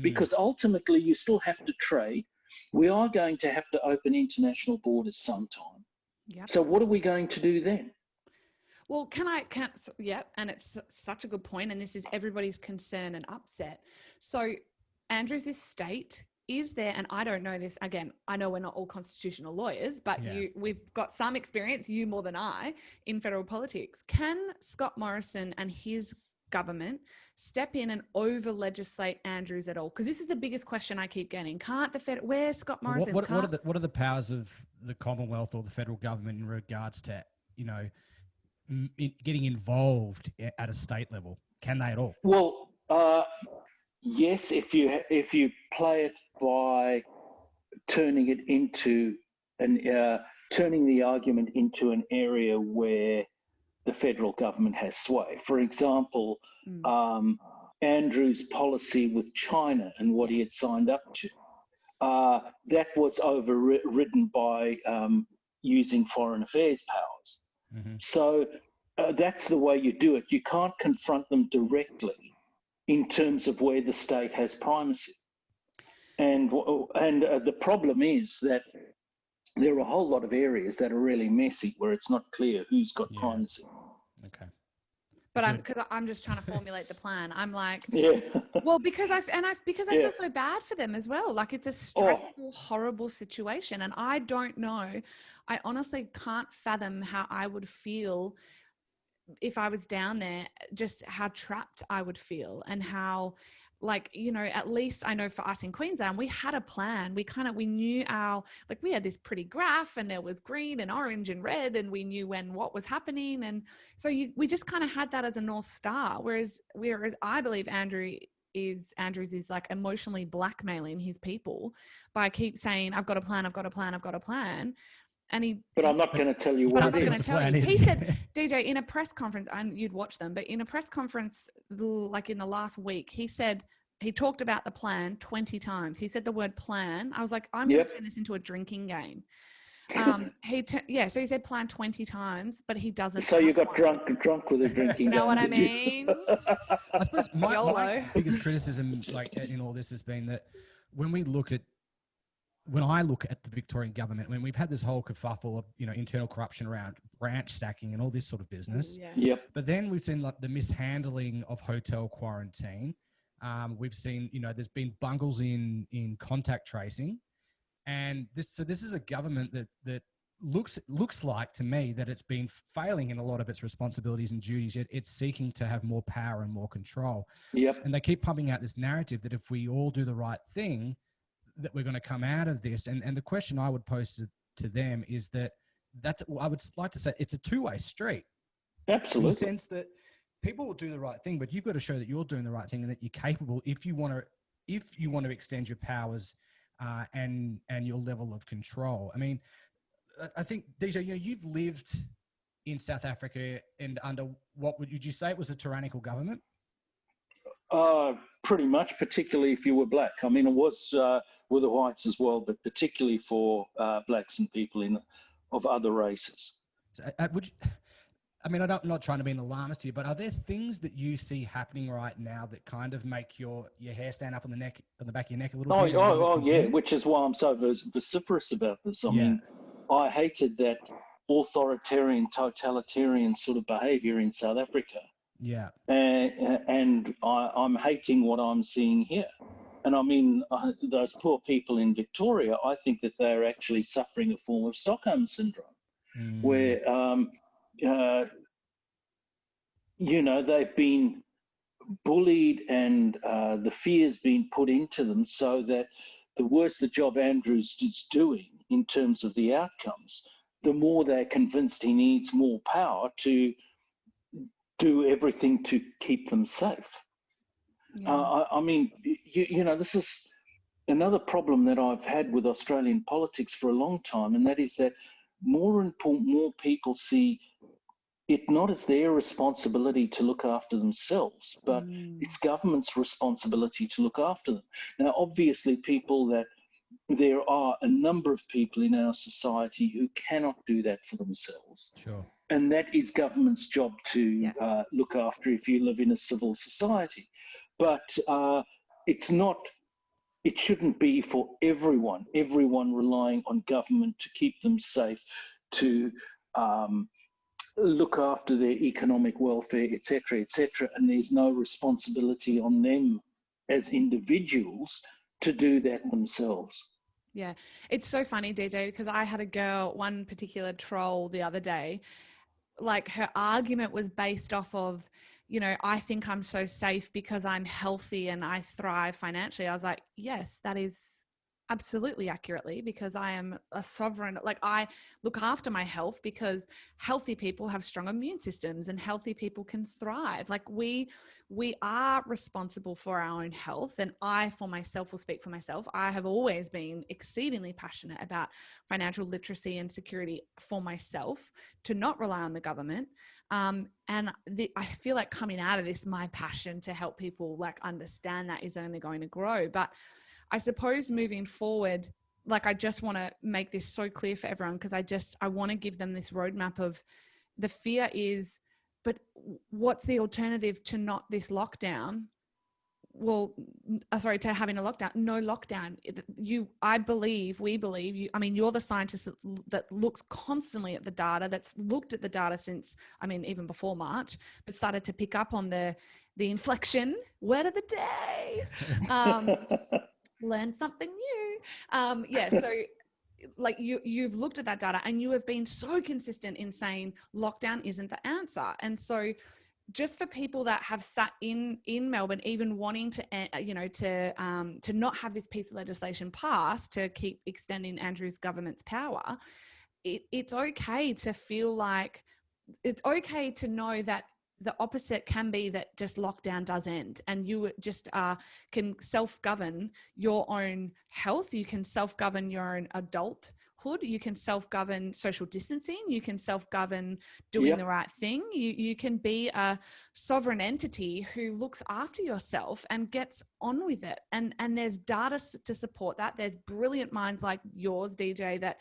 because ultimately you still have to trade. We are going to have to open international borders sometime. Yep. So what are we going to do then? Well, yeah, and it's such a good point, and this is everybody's concern and upset. So Andrew's estate is there, and I don't know this, again, I know we're not all constitutional lawyers, but we've got some experience, you more than I, in federal politics. Can Scott Morrison and his government step in and over-legislate Andrews at all? Because this is the biggest question I keep getting. Can't the where's Scott Morrison? What are the powers of the Commonwealth or the federal government in regards to, you know, getting involved at a state level? Can they at all? Well, yes, if you play it by turning it into turning the argument into an area where the federal government has sway. For example, Andrew's policy with China and what he had signed up to, that was overridden by using foreign affairs powers. Mm-hmm. So that's the way you do it. You can't confront them directly in terms of where the state has primacy. And the problem is that there are a whole lot of areas that are really messy where it's not clear who's got primacy. Okay. But I'm just trying to formulate the plan. I'm like, yeah. Well, because I feel so bad for them as well. Like it's a stressful, horrible situation. And I don't know, I honestly can't fathom how I would feel if I was down there, just how trapped I would feel and how, like, you know, at least I know for us in Queensland, we had a plan. We knew we had this pretty graph and there was green and orange and red and we knew what was happening. And so we just kind of had that as a North Star. Whereas I believe Andrews is like emotionally blackmailing his people by keep saying, I've got a plan. But I'm not going to tell you what it is. I'm not going to tell you. He said, DJ, in a press conference, and you'd watch them, but in a press conference, like in the last week, he said, he talked about the plan 20 times. He said the word plan. I was like, I'm going to turn this into a drinking game. So he said plan 20 times, but he doesn't. So you got drunk with a drinking game. You know what I mean? I suppose my biggest criticism, like in all this, has been that when I look at the Victorian government, when we've had this whole kerfuffle of, you know, internal corruption around branch stacking and all this sort of business. But then we've seen like the mishandling of hotel quarantine. We've seen, you know, there's been bungles in contact tracing, and this is a government that looks like to me that it's been failing in a lot of its responsibilities and duties. Yet it's seeking to have more power and more control. And they keep pumping out this narrative that if we all do the right thing, that we're going to come out of this. And the question I would pose to them is I would like to say it's a two-way street. Absolutely. In the sense that people will do the right thing, but you've got to show that you're doing the right thing and that you're capable if you want to extend your powers and your level of control. I mean, I think, DJ, you know, you've lived in South Africa and under would you say it was a tyrannical government? Pretty much, particularly if you were black. I mean, it was with the whites as well, but particularly for blacks and people of other races. So, I'm not trying to be an alarmist here, but are there things that you see happening right now that kind of make your hair stand up on the back of your neck a little bit? Oh, yeah, which is why I'm so vociferous about this. I mean, I hated that authoritarian, totalitarian sort of behaviour in South Africa. Yeah. And I'm hating what I'm seeing here. And I mean, those poor people in Victoria, I think that they're actually suffering a form of Stockholm syndrome, where, they've been bullied and the fear's been put into them, so that the worse the job Andrews is doing in terms of the outcomes, the more they're convinced he needs more power to do everything to keep them safe. Yeah. I mean, this is another problem that I've had with Australian politics for a long time, and that is that more people see it not as their responsibility to look after themselves, but it's government's responsibility to look after them. Now, obviously, there are a number of people in our society who cannot do that for themselves. Sure. And that is government's job to look after if you live in a civil society. But it shouldn't be for everyone relying on government to keep them safe, to look after their economic welfare, etc., and there's no responsibility on them as individuals to do that themselves. Yeah, it's so funny, DJ, because I had a girl, one particular troll the other day, like her argument was based off of, I think I'm so safe because I'm healthy and I thrive financially. I was like, yes, that is absolutely accurately, because I am a sovereign. Like, I look after my health because healthy people have strong immune systems and healthy people can thrive. Like, we are responsible for our own health. And I, for myself, will speak for myself, I have always been exceedingly passionate about financial literacy and security for myself, to not rely on the government. And I feel like coming out of this, my passion to help people like understand that is only going to grow. But I suppose moving forward, like, I just want to make this so clear for everyone, because I want to give them this roadmap of the fear is, but what's the alternative to not this lockdown? Well, sorry, to having a lockdown, no lockdown. We believe, you're the scientist that looks constantly at the data, that's looked at the data since, even before March, but started to pick up on the inflection, word of the day. Learn something new. So like you've looked at that data and you have been so consistent in saying lockdown isn't the answer. And so just for people that have sat in Melbourne, even wanting to not have this piece of legislation passed to keep extending Andrew's government's power, it's okay to feel like, it's okay to know that the opposite can be that just lockdown does end, and you just can self-govern your own health. You can self-govern your own adulthood. You can self-govern social distancing. You can self-govern doing the right thing. You can be a sovereign entity who looks after yourself and gets on with it. And there's data to support that. There's brilliant minds like yours, DJ, that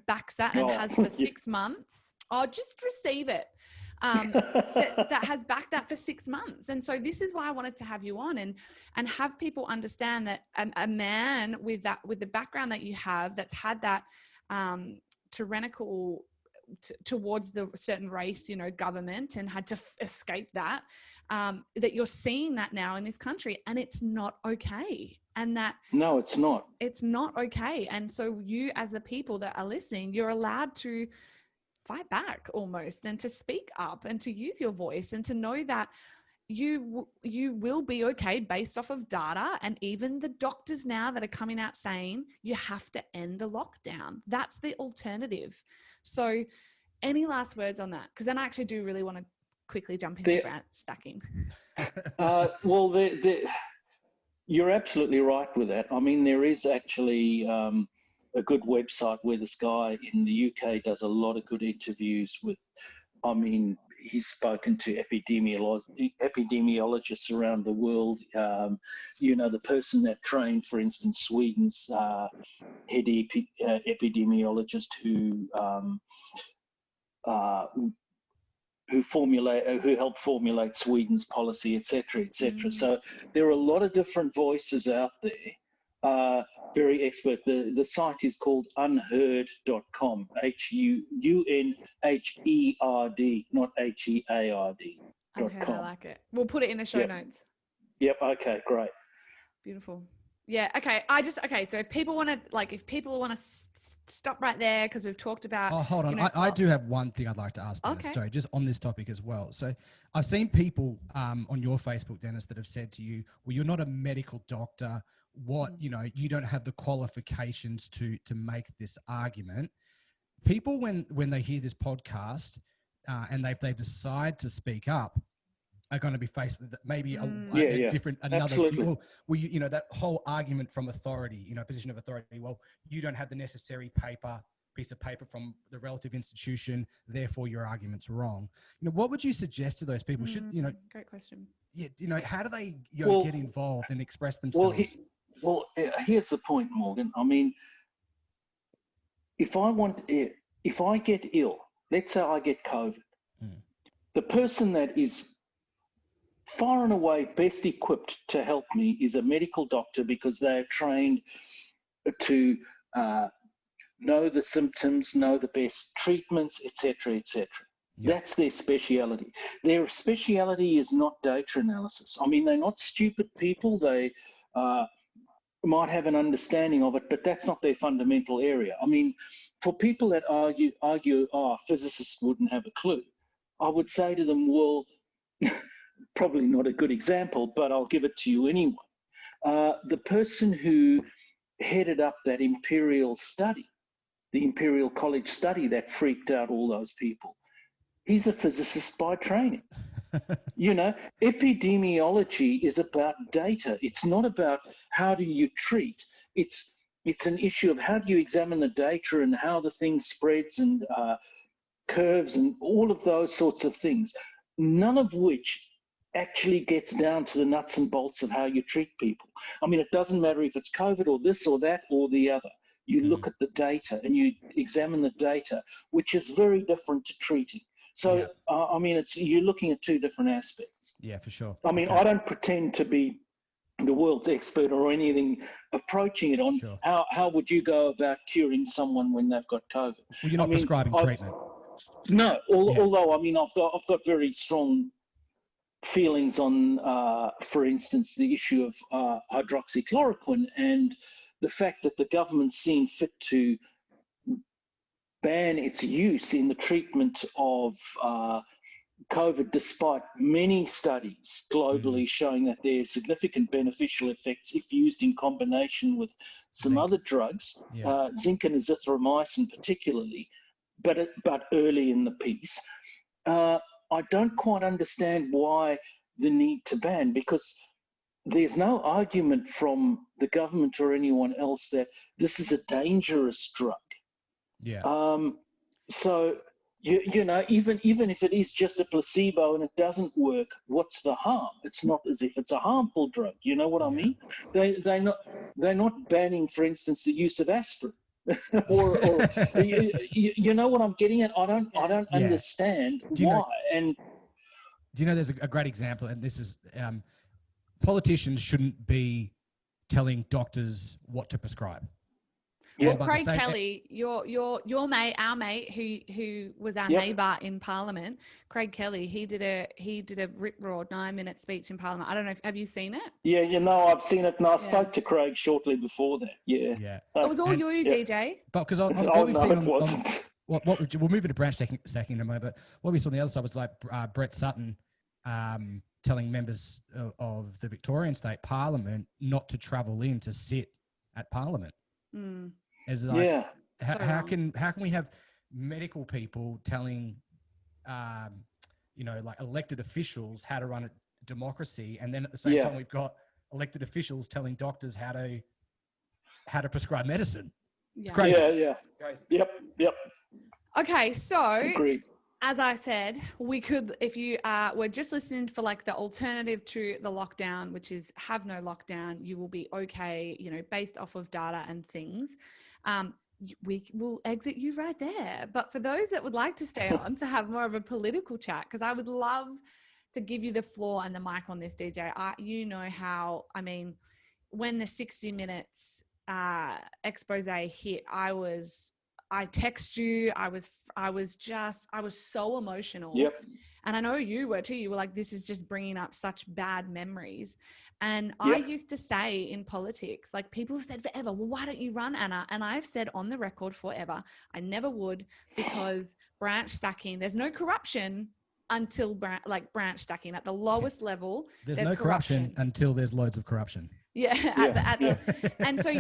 backs that and has for 6 months. Oh, just receive it. That has backed that for 6 months. And so this is why I wanted to have you on and have people understand that a man with the background that you have, that's had that tyrannical towards the certain race, government, and had to escape that, that you're seeing that now in this country, and it's not okay. And that no, it's not okay. And so you, as the people that are listening, you're allowed to fight back almost, and to speak up and to use your voice, and to know that you will be okay based off of data. And even the doctors now that are coming out saying you have to end the lockdown, that's the alternative. So any last words on that? Because then I actually do really want to quickly jump into branch stacking. Well, you're absolutely right with that. There is actually a good website where this guy in the UK does a lot of good interviews with, he's spoken to epidemiologists around the world. The person that trained, for instance, Sweden's head epidemiologist who helped formulate Sweden's policy, etc., etc. So there are a lot of different voices out there, very expert. The site is called unheard.com, HUNHERD, not HEARD. I like it. We'll put it in the show notes. Yep. Okay. Great. Beautiful. Yeah. Okay. So if people want to stop right there, because we've talked about. Oh, hold on. I do have one thing I'd like to ask Dennis. Okay. Sorry, just on this topic as well. So I've seen people on your Facebook, Dennis, that have said to you, well, you're not a medical doctor. You don't have the qualifications to make this argument. People, when they hear this podcast and they decide to speak up, are going to be faced with maybe a different, Absolutely. That whole argument from authority, position of authority. Well, you don't have the necessary piece of paper from the relative institution, therefore your argument's wrong. What would you suggest to those people? Great question. Yeah, how do they get involved and express themselves? Here's the point, Morgan. I mean, if I get ill, let's say I get COVID, the person that is far and away best equipped to help me is a medical doctor, because they are trained to know the symptoms, know the best treatments, etc., etc. That's their speciality. Their speciality is not data analysis. I mean, they're not stupid people. They might have an understanding of it, but that's not their fundamental area. I mean, for people that argue, physicists wouldn't have a clue, I would say to them, well, probably not a good example, but I'll give it to you anyway. The person who headed up that imperial study, the Imperial College study that freaked out all those people, he's a physicist by training. Epidemiology is about data. It's not about how do you treat. It's an issue of how do you examine the data and how the thing spreads and curves and all of those sorts of things, none of which actually gets down to the nuts and bolts of how you treat people. I mean, it doesn't matter if it's COVID or this or that or the other. You look at the data and you examine the data, which is very different to treating. So, I mean, you're looking at two different aspects. Yeah, for sure. I mean, I don't pretend to be the world's expert or anything approaching it on how would you go about curing someone when they've got COVID. Well, you're not prescribing treatment. No, although I mean, I've got very strong feelings on, for instance, the issue of hydroxychloroquine and the fact that the government's seen fit to ban its use in the treatment of COVID, despite many studies globally showing that there's significant beneficial effects if used in combination with some other drugs, zinc and azithromycin particularly, but early in the piece. I don't quite understand why the need to ban, because there's no argument from the government or anyone else that this is a dangerous drug. So, even if it is just a placebo and it doesn't work, what's the harm? It's not as if it's a harmful drug. You know what I mean? They're not banning, for instance, the use of aspirin. or you know what I'm getting at? I don't understand why. And do you know there's a great example, and this is politicians shouldn't be telling doctors what to prescribe. Well, Craig Kelly, your mate, our mate, who was our neighbour in Parliament, Craig Kelly, he did a rip roared 9-minute speech in Parliament. I don't know have you seen it? Yeah, I've seen it, and I spoke to Craig shortly before that. Yeah. It was all you, DJ. But because what we've seen we'll move into branch stacking in a moment. But what we saw on the other side was like Brett Sutton telling members of the Victorian State Parliament not to travel in to sit at Parliament. As like, how can we have medical people telling, like elected officials how to run a democracy, and then at the same time we've got elected officials telling doctors how to prescribe medicine? It's crazy. It's crazy. Yep. Okay, so agreed. As I said, we could, if you were just listening for like the alternative to the lockdown, which is have no lockdown, you will be okay, based off of data and things. We will exit you right there. But for those that would like to stay on to have more of a political chat, because I would love to give you the floor and the mic on this, DJ. When the 60 Minutes expose hit, I text you. I was so emotional. And I know you were too. You were like, this is just bringing up such bad memories. And I used to say in politics, like people have said forever, well, why don't you run, Anna? And I've said on the record forever, I never would, because branch stacking, there's no corruption until branch stacking at the lowest level. There's no corruption until there's loads of corruption. And so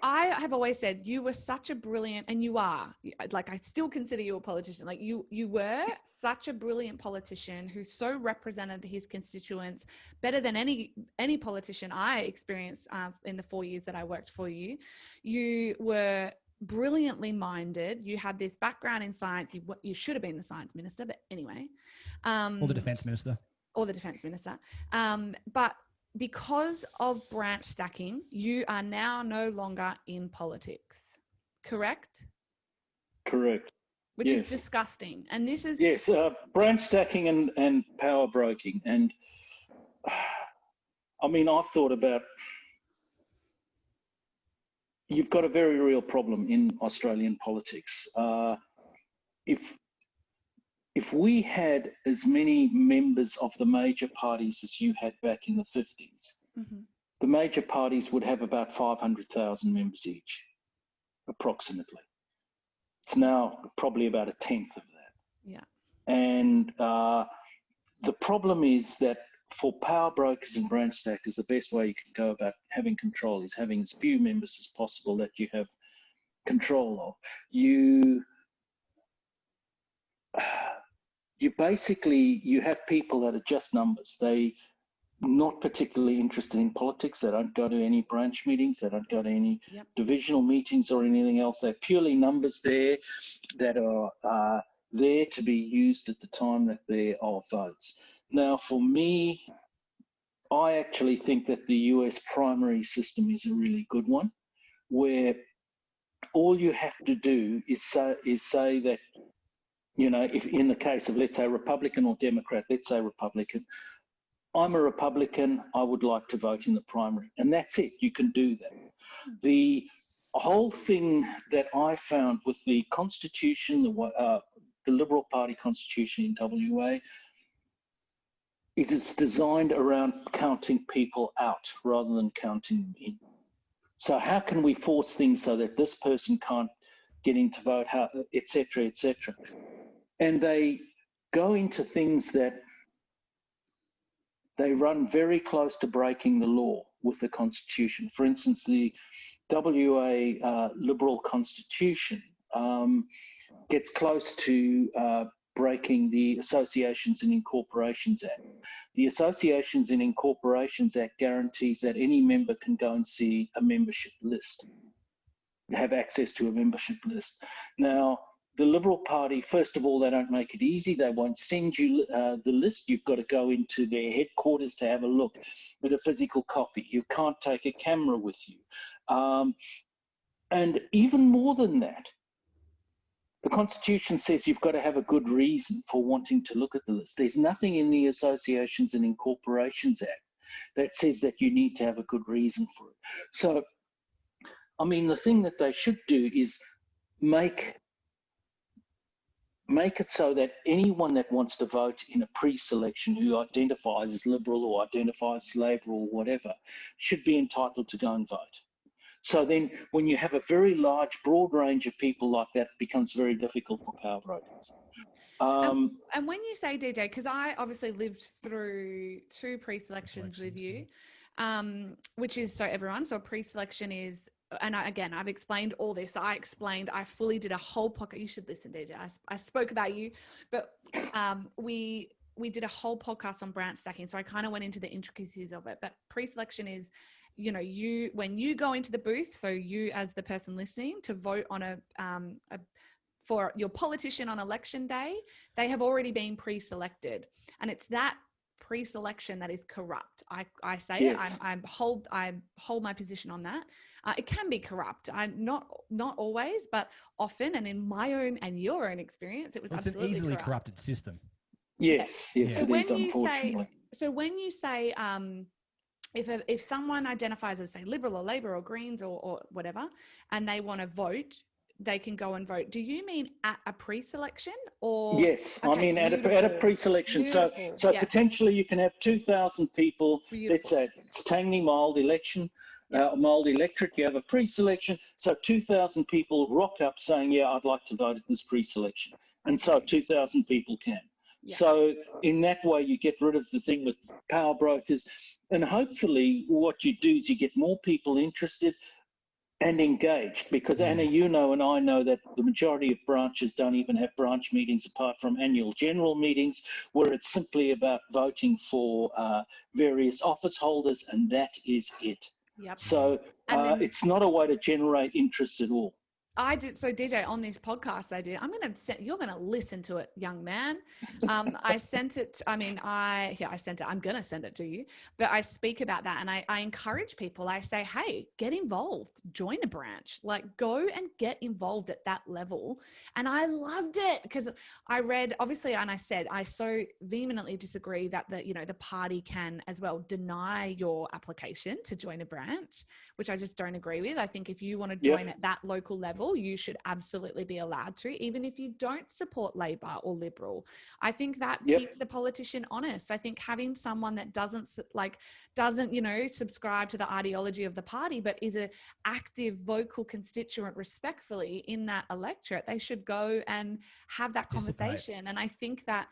I have always said you were such a brilliant, and you are, like, I still consider you a politician. Like you were such a brilliant politician who so represented his constituents better than any politician I experienced in the 4 years that I worked for you. You were brilliantly minded. You had this background in science. You should have been the science minister, but anyway. Or the defense minister. But because of branch stacking, you are now no longer in politics, correct? Correct. Which is disgusting. And this is... Yes, branch stacking and power broking. And I mean, I've thought about... You've got a very real problem in Australian politics. If we had as many members of the major parties as you had back in the 50s, the major parties would have about 500,000 members each, approximately. It's now probably about a tenth of that. Yeah. And the problem is that for power brokers and branch stackers, the best way you can go about having control is having as few members as possible that you have control of. You have people that are just numbers. They not particularly interested in politics. They don't go to any branch meetings. They don't go to any divisional meetings or anything else. They're purely numbers there that are there to be used at the time that there are votes. Now, for me, I actually think that the US primary system is a really good one, where all you have to do is say that, you know, if in the case of, let's say, Republican or Democrat, let's say Republican, I'm a Republican, I would like to vote in the primary. And that's it, you can do that. The whole thing that I found with the Constitution, the Liberal Party Constitution in WA, it is designed around counting people out rather than counting them in. So how can we force things so that this person can't get in to vote, et cetera, et cetera? And they go into things that they run very close to breaking the law with the Constitution. For instance, the WA Liberal Constitution gets close to breaking the Associations and Incorporations Act. The Associations and Incorporations Act guarantees that any member can go and see a membership list, have access to a membership list. Now, the Liberal Party, first of all, they don't make it easy. They won't send you the list. You've got to go into their headquarters to have a look at a physical copy. You can't take a camera with you. And even more than that, the Constitution says you've got to have a good reason for wanting to look at the list. There's nothing in the Associations and Incorporations Act that says that you need to have a good reason for it. So, I mean, the thing that they should do is make it so that anyone that wants to vote in a pre-selection who identifies as Liberal or identifies as Labor or whatever should be entitled to go and vote. So then when you have a very large, broad range of people like that, it becomes very difficult for power brokers. And when you say, DJ, because I obviously lived through 2 pre-selections with you, which is, so everyone, so a pre-selection is, and I've explained all this. I fully did a whole podcast. You should listen, DJ. I spoke about you, but we did a whole podcast on branch stacking. So I kind of went into the intricacies of it. But pre-selection is, you know, when you go into the booth, so you as the person listening to vote on for your politician on election day, they have already been pre-selected, and it's that pre-selection that is corrupt. I say yes. I hold my position on that. It can be corrupt. Not always, but often, and in my own and your own experience, it was absolutely an easily corrupt. corrupted system. Yes, so it is, unfortunately. When you say if someone identifies as, say, Liberal or Labor or Greens or whatever, and they want to vote, they can go and vote. Do you mean at a pre-selection or? Yes, Okay, I mean at a pre-selection. So Yes. potentially you can have 2,000 people. Beautiful. Let's say it's Tangney Mild election, Mild electorate. You have a pre-selection. So 2,000 people rock up saying, "Yeah, I'd like to vote at this pre-selection," and so 2,000 people can. Yeah. So in that way, you get rid of the thing with power brokers, and hopefully, what you do is you get more people interested and engaged, because Anna, you know, and I know that the majority of branches don't even have branch meetings apart from annual general meetings, where it's simply about voting for various office holders, and that is it. Yep. So it's not a way to generate interest at all. I did. So DJ, on this podcast, you're going to listen to it, young man. I sent it. I sent it. I'm going to send it to you, but I speak about that. And I encourage people. I say, hey, get involved, join a branch, like go and get involved at that level. And I loved it because I read, obviously, and I said, I so vehemently disagree that the party can as well deny your application to join a branch, which I just don't agree with. I think if you want to join at that local level, you should absolutely be allowed to, even if you don't support Labor or Liberal. I think that keeps the politician honest. I think having someone that doesn't subscribe to the ideology of the party, but is an active, vocal constituent respectfully in that electorate, they should go and have that conversation. And I think that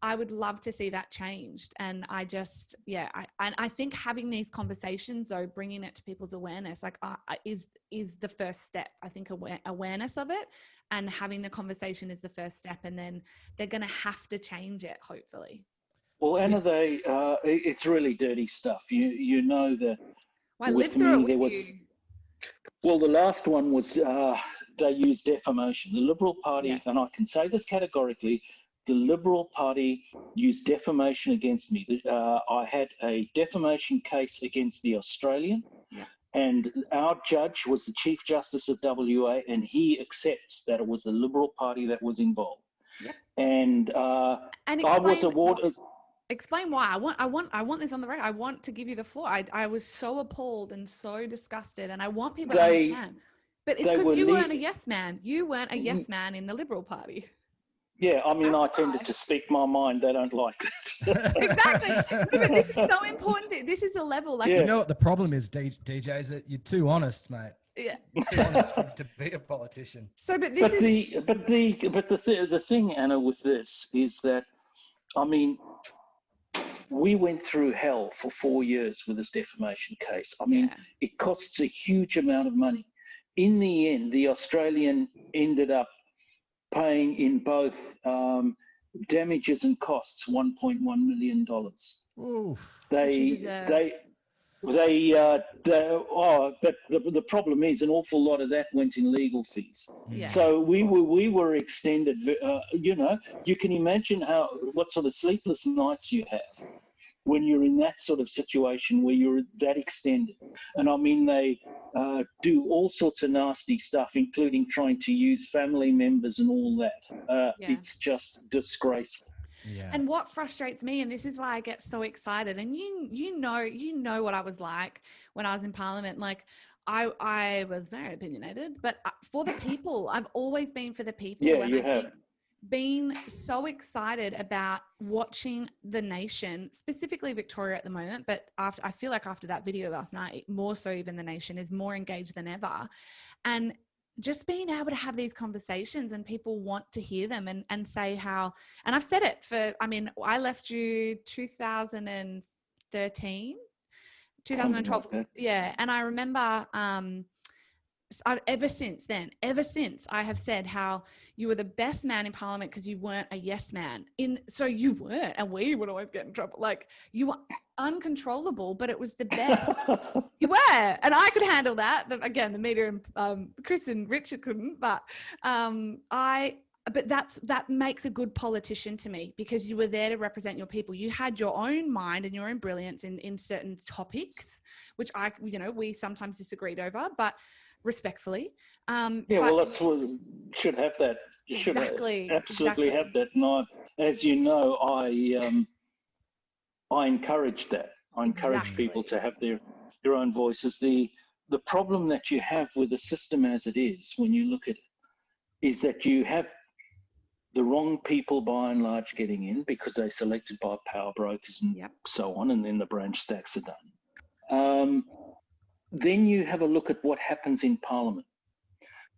I would love to see that changed. And I think having these conversations, though, bringing it to people's awareness, is the first step. I think awareness of it and having the conversation is the first step. And then they're going to have to change it, hopefully. Well, Anna, it's really dirty stuff. You know that. Well, I lived through it with you. Well, the last one was they used defamation. The Liberal Party, and I can say this categorically, the Liberal Party used defamation against me. I had a defamation case against the Australian, and our judge was the Chief Justice of WA, and he accepts that it was the Liberal Party that was involved. Yep. And I was awarded. Explain why. I want this on the record. I want to give you the floor. I was so appalled and so disgusted, and I want people to understand. But it's because you weren't a yes man. You weren't a yes man in the Liberal Party. Yeah, I tended to speak my mind. They don't like that. Exactly. But this is so important. This is a level. You know what the problem is, DJ, is that you're too honest, mate. Yeah. You're too honest to be a politician. So, but the thing, Anna, with this is that, we went through hell for 4 years with this defamation case. It costs a huge amount of money. In the end, the Australian ended up paying in both damages and costs $1.1 million. Oof. But the problem is an awful lot of that went in legal fees. Yeah. So we were extended. You can imagine what sort of sleepless nights you have when you're in that sort of situation where you're that extended. And they do all sorts of nasty stuff, including trying to use family members and all that. It's just disgraceful. Yeah. And what frustrates me, and this is why I get so excited, and you know what I was like when I was in Parliament. Like I was very opinionated, but for the people, I've always been for the people. Yeah, and you I have. think being so excited about watching the nation, specifically Victoria at the moment, but I feel like after that video last night, more so even the nation is more engaged than ever. And just being able to have these conversations and people want to hear them and say how, and I've said it I left you 2013, 2012. Like yeah. And I remember, ever since I have said how you were the best man in Parliament because you weren't a yes man. So you weren't, and we would always get in trouble. Like you were uncontrollable, but it was the best. You were, and I could handle that. Again, the media and Chris and Richard couldn't, but that makes a good politician to me because you were there to represent your people. You had your own mind and your own brilliance in certain topics, which we sometimes disagreed over, but respectfully. That's what should have that. You should absolutely have that. And as you know, I encourage that. I encourage people to have their own voices. The problem that you have with the system as it is, when you look at it, is that you have the wrong people by and large getting in because they're selected by power brokers and so on, and then the branch stacks are done. Then you have a look at what happens in Parliament.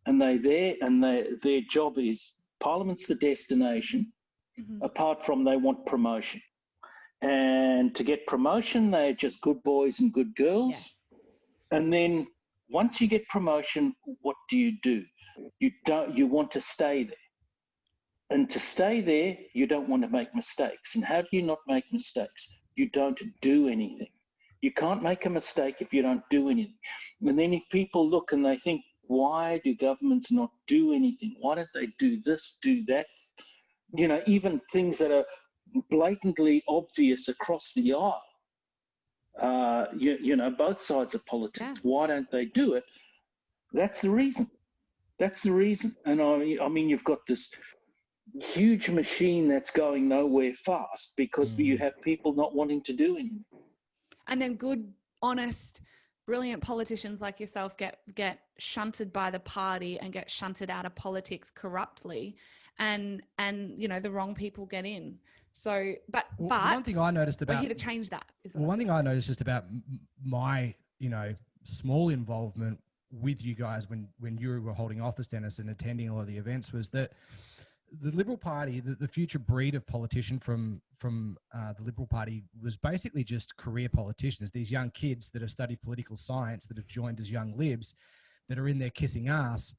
And they're there, and their job is Parliament's the destination, apart from they want promotion. And to get promotion, they're just good boys and good girls. Yes. And then once you get promotion, what do? You want to stay there. And to stay there, you don't want to make mistakes. And how do you not make mistakes? You don't do anything. You can't make a mistake if you don't do anything. And then if people look and they think, why do governments not do anything? Why don't they do this, do that? You know, even things that are blatantly obvious across the aisle. You know, both sides of politics. Yeah. Why don't they do it? That's the reason. That's the reason. And I mean, you've got this huge machine that's going nowhere fast because you have people not wanting to do anything. And then good, honest, brilliant politicians like yourself get shunted by the party and get shunted out of politics corruptly, and you know, the wrong people get in. So, but one thing I noticed about we're here to change that. One thing I noticed just about my, you know, small involvement with you guys when you were holding office, Dennis, and attending a lot of the events was that the Liberal Party, the future breed of politician from the Liberal Party was basically just career politicians. These young kids that have studied political science, that have joined as young libs, that are in there kissing ass,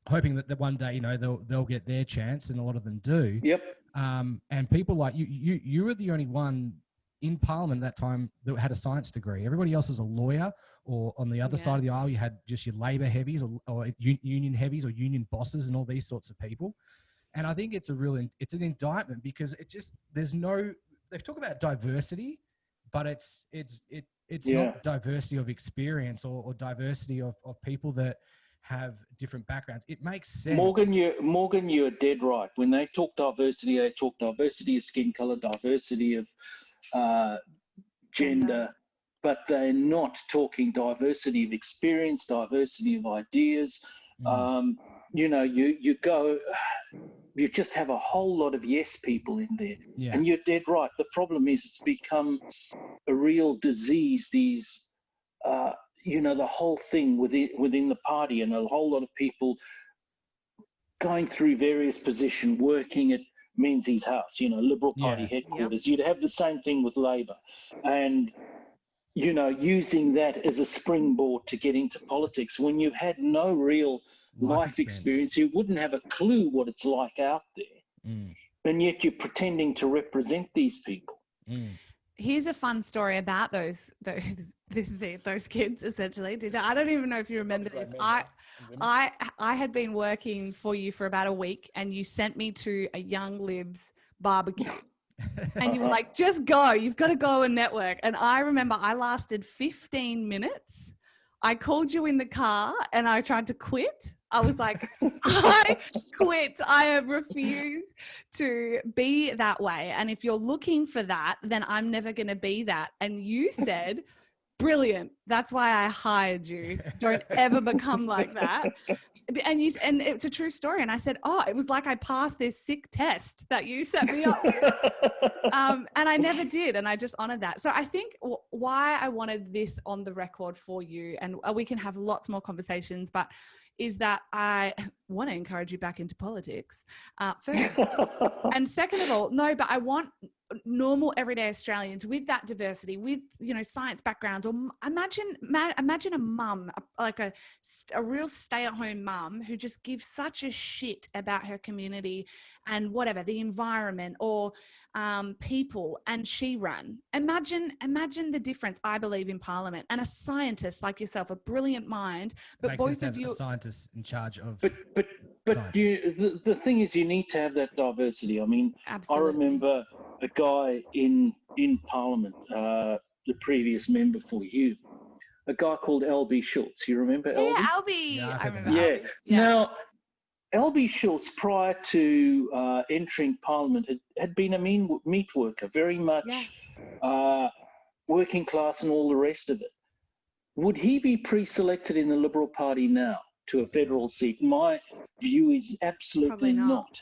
hoping that one day, you know, they'll get their chance, and a lot of them do. Yep. And people like you were the only one in Parliament at that time that had a science degree. Everybody else is a lawyer, or on the other side of the aisle, you had just your Labor heavies or union heavies or union bosses and all these sorts of people. And I think it's an indictment because they talk about diversity, but it's not diversity of experience or diversity of people that have different backgrounds. It makes sense. Morgan, you're dead right. When they talk diversity, they talk diversity of skin color, diversity of gender, but they're not talking diversity of experience, diversity of ideas. You know, you just have a whole lot of yes people in there. Yeah. And you're dead right. The problem is it's become a real disease, these, you know, the whole thing within the party, and a whole lot of people going through various positions, working at Menzies House, you know, Liberal Party headquarters. You'd have the same thing with Labor. And, you know, using that as a springboard to get into politics when you've had no real life experience, you wouldn't have a clue what it's like out there. And yet you're pretending to represent these people. Here's a fun story about those kids, essentially. I don't even know if you remember this. I had been working for you for about a week, and you sent me to a Young Libs barbecue. And you were like, just go. You've got to go and network. And I remember I lasted 15 minutes. I called you in the car and I tried to quit. I was like, I quit. I refuse to be that way. And if you're looking for that, then I'm never going to be that. And you said, brilliant. That's why I hired you. Don't ever become like that. And it's a true story. And I said, oh, it was like I passed this sick test that you set me up with. And I never did. And I just honored that. So I think why I wanted this on the record for you, and we can have lots more conversations, but is that I want to encourage you back into politics, first of all. And second of all, no, but I want normal everyday Australians with that diversity, with, you know, science backgrounds, or imagine a mum, like a real stay-at-home mum who just gives such a shit about her community and whatever, the environment or people, and she run. Imagine the difference, I believe, in Parliament. And a scientist like yourself, a brilliant mind, but both of you, a scientist in charge of. But the thing is, you need to have that diversity. I mean, absolutely. I remember a guy in Parliament, the previous member for you, a guy called Albie Schultz. You remember Albie? Yeah, Albie. Yeah, I remember. Yeah. Albie. Yeah. Now, Albie Schultz, prior to entering Parliament, had been a meat worker, very much working class and all the rest of it. Would he be pre-selected in the Liberal Party now to a federal seat? My view is absolutely Probably not.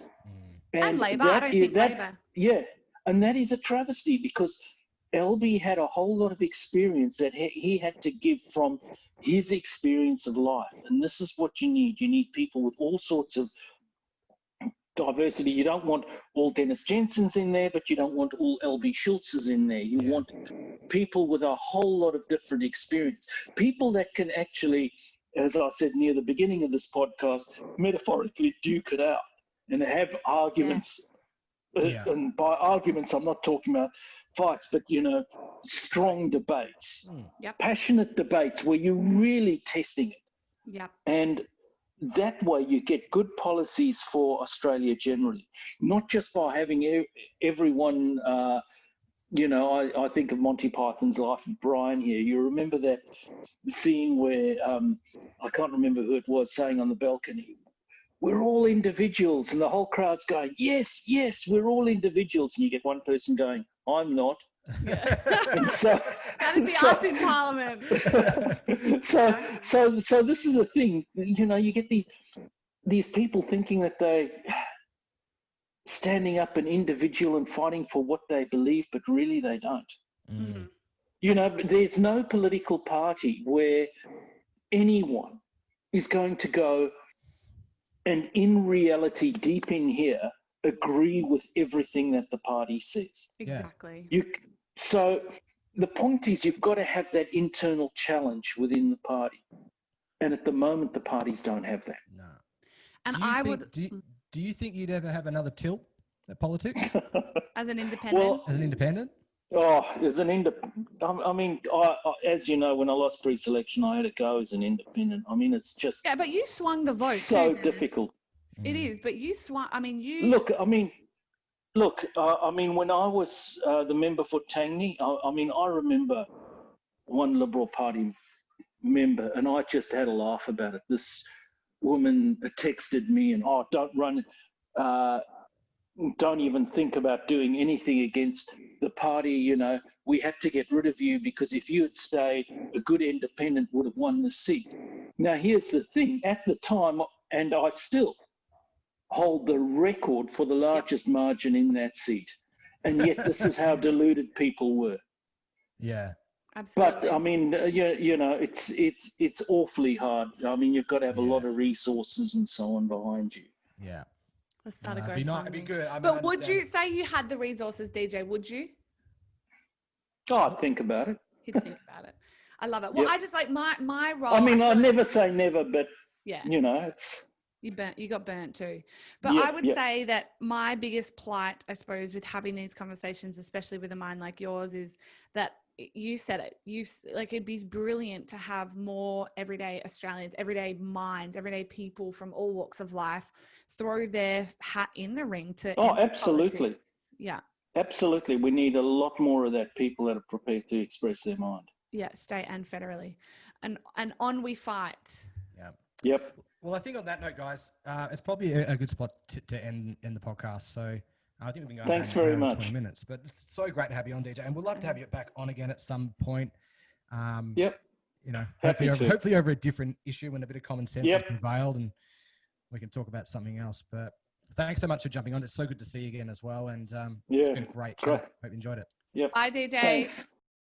And Labor. I don't think Labor. Yeah, and that is a travesty because LB had a whole lot of experience that he had to give from his experience of life. And this is what you need. You need people with all sorts of diversity. You don't want all Dennis Jensens in there, but you don't want all LB Schultzes in there. You want people with a whole lot of different experience. People that can actually, as I said near the beginning of this podcast, metaphorically duke it out and have arguments. And by arguments, I'm not talking about fights, but, strong debates, passionate debates where you're really testing it. And that way you get good policies for Australia generally, not just by having everyone, I think of Monty Python's Life of Brian here. You remember that scene where, I can't remember who it was, saying on the balcony, we're all individuals, and the whole crowd's going, yes, yes, we're all individuals. And you get one person going, I'm not. And that'd be us in Parliament. So this is the thing, you get these people thinking that they standing up an individual and fighting for what they believe, but really they don't. But there's no political party where anyone is going to go and in reality, deep in here, agree with everything that the party says. Exactly. So the point is you've got to have that internal challenge within the party. And at the moment, the parties don't have that. No. And do you think you'd ever have another tilt at politics? As an independent? Well, as an independent? Oh, as an independent. I mean, as you know, when I lost preselection, I had to go as an independent. I mean, it's just... Yeah, but you swung the vote so too, difficult. It is, but you swung... I mean, you... Look, when I was the member for Tangney, I remember one Liberal Party member, and I just had a laugh about it. This woman texted me and, don't run, don't even think about doing anything against the party, we had to get rid of you because if you had stayed, a good independent would have won the seat. Now, here's the thing. At the time, and I still hold the record for the largest margin in that seat. And yet this is how deluded people were. Yeah. Absolutely. But I mean, it's awfully hard. I mean, you've got to have a lot of resources and so on behind you. Yeah. Let's start a It'd be good. But would you say you had the resources, DJ? Would you? Oh, I'd think about it. He'd think about it. I love it. Well, I just like my role. I mean, I'd never say never, but it's... You got burnt too. But I would say that my biggest plight, I suppose, with having these conversations, especially with a mind like yours, is that you said it. It'd be brilliant to have more everyday Australians, everyday minds, everyday people from all walks of life throw their hat in the ring to. Oh, absolutely. Politics. Yeah. Absolutely. We need a lot more of that, people that are prepared to express their mind. Yeah, state and federally. And on we fight. Yeah. Yep. Well, I think on that note, guys, it's probably a good spot to end the podcast. So I think we've been going. Thanks very much. 20 minutes, but it's so great to have you on, DJ, and we'd love to have you back on again at some point. Yep. Hopefully over a different issue when a bit of common sense has prevailed, and we can talk about something else. But thanks so much for jumping on. It's so good to see you again as well, and it's been a great chat. Hope you enjoyed it. Yep. Bye, DJ. Thanks.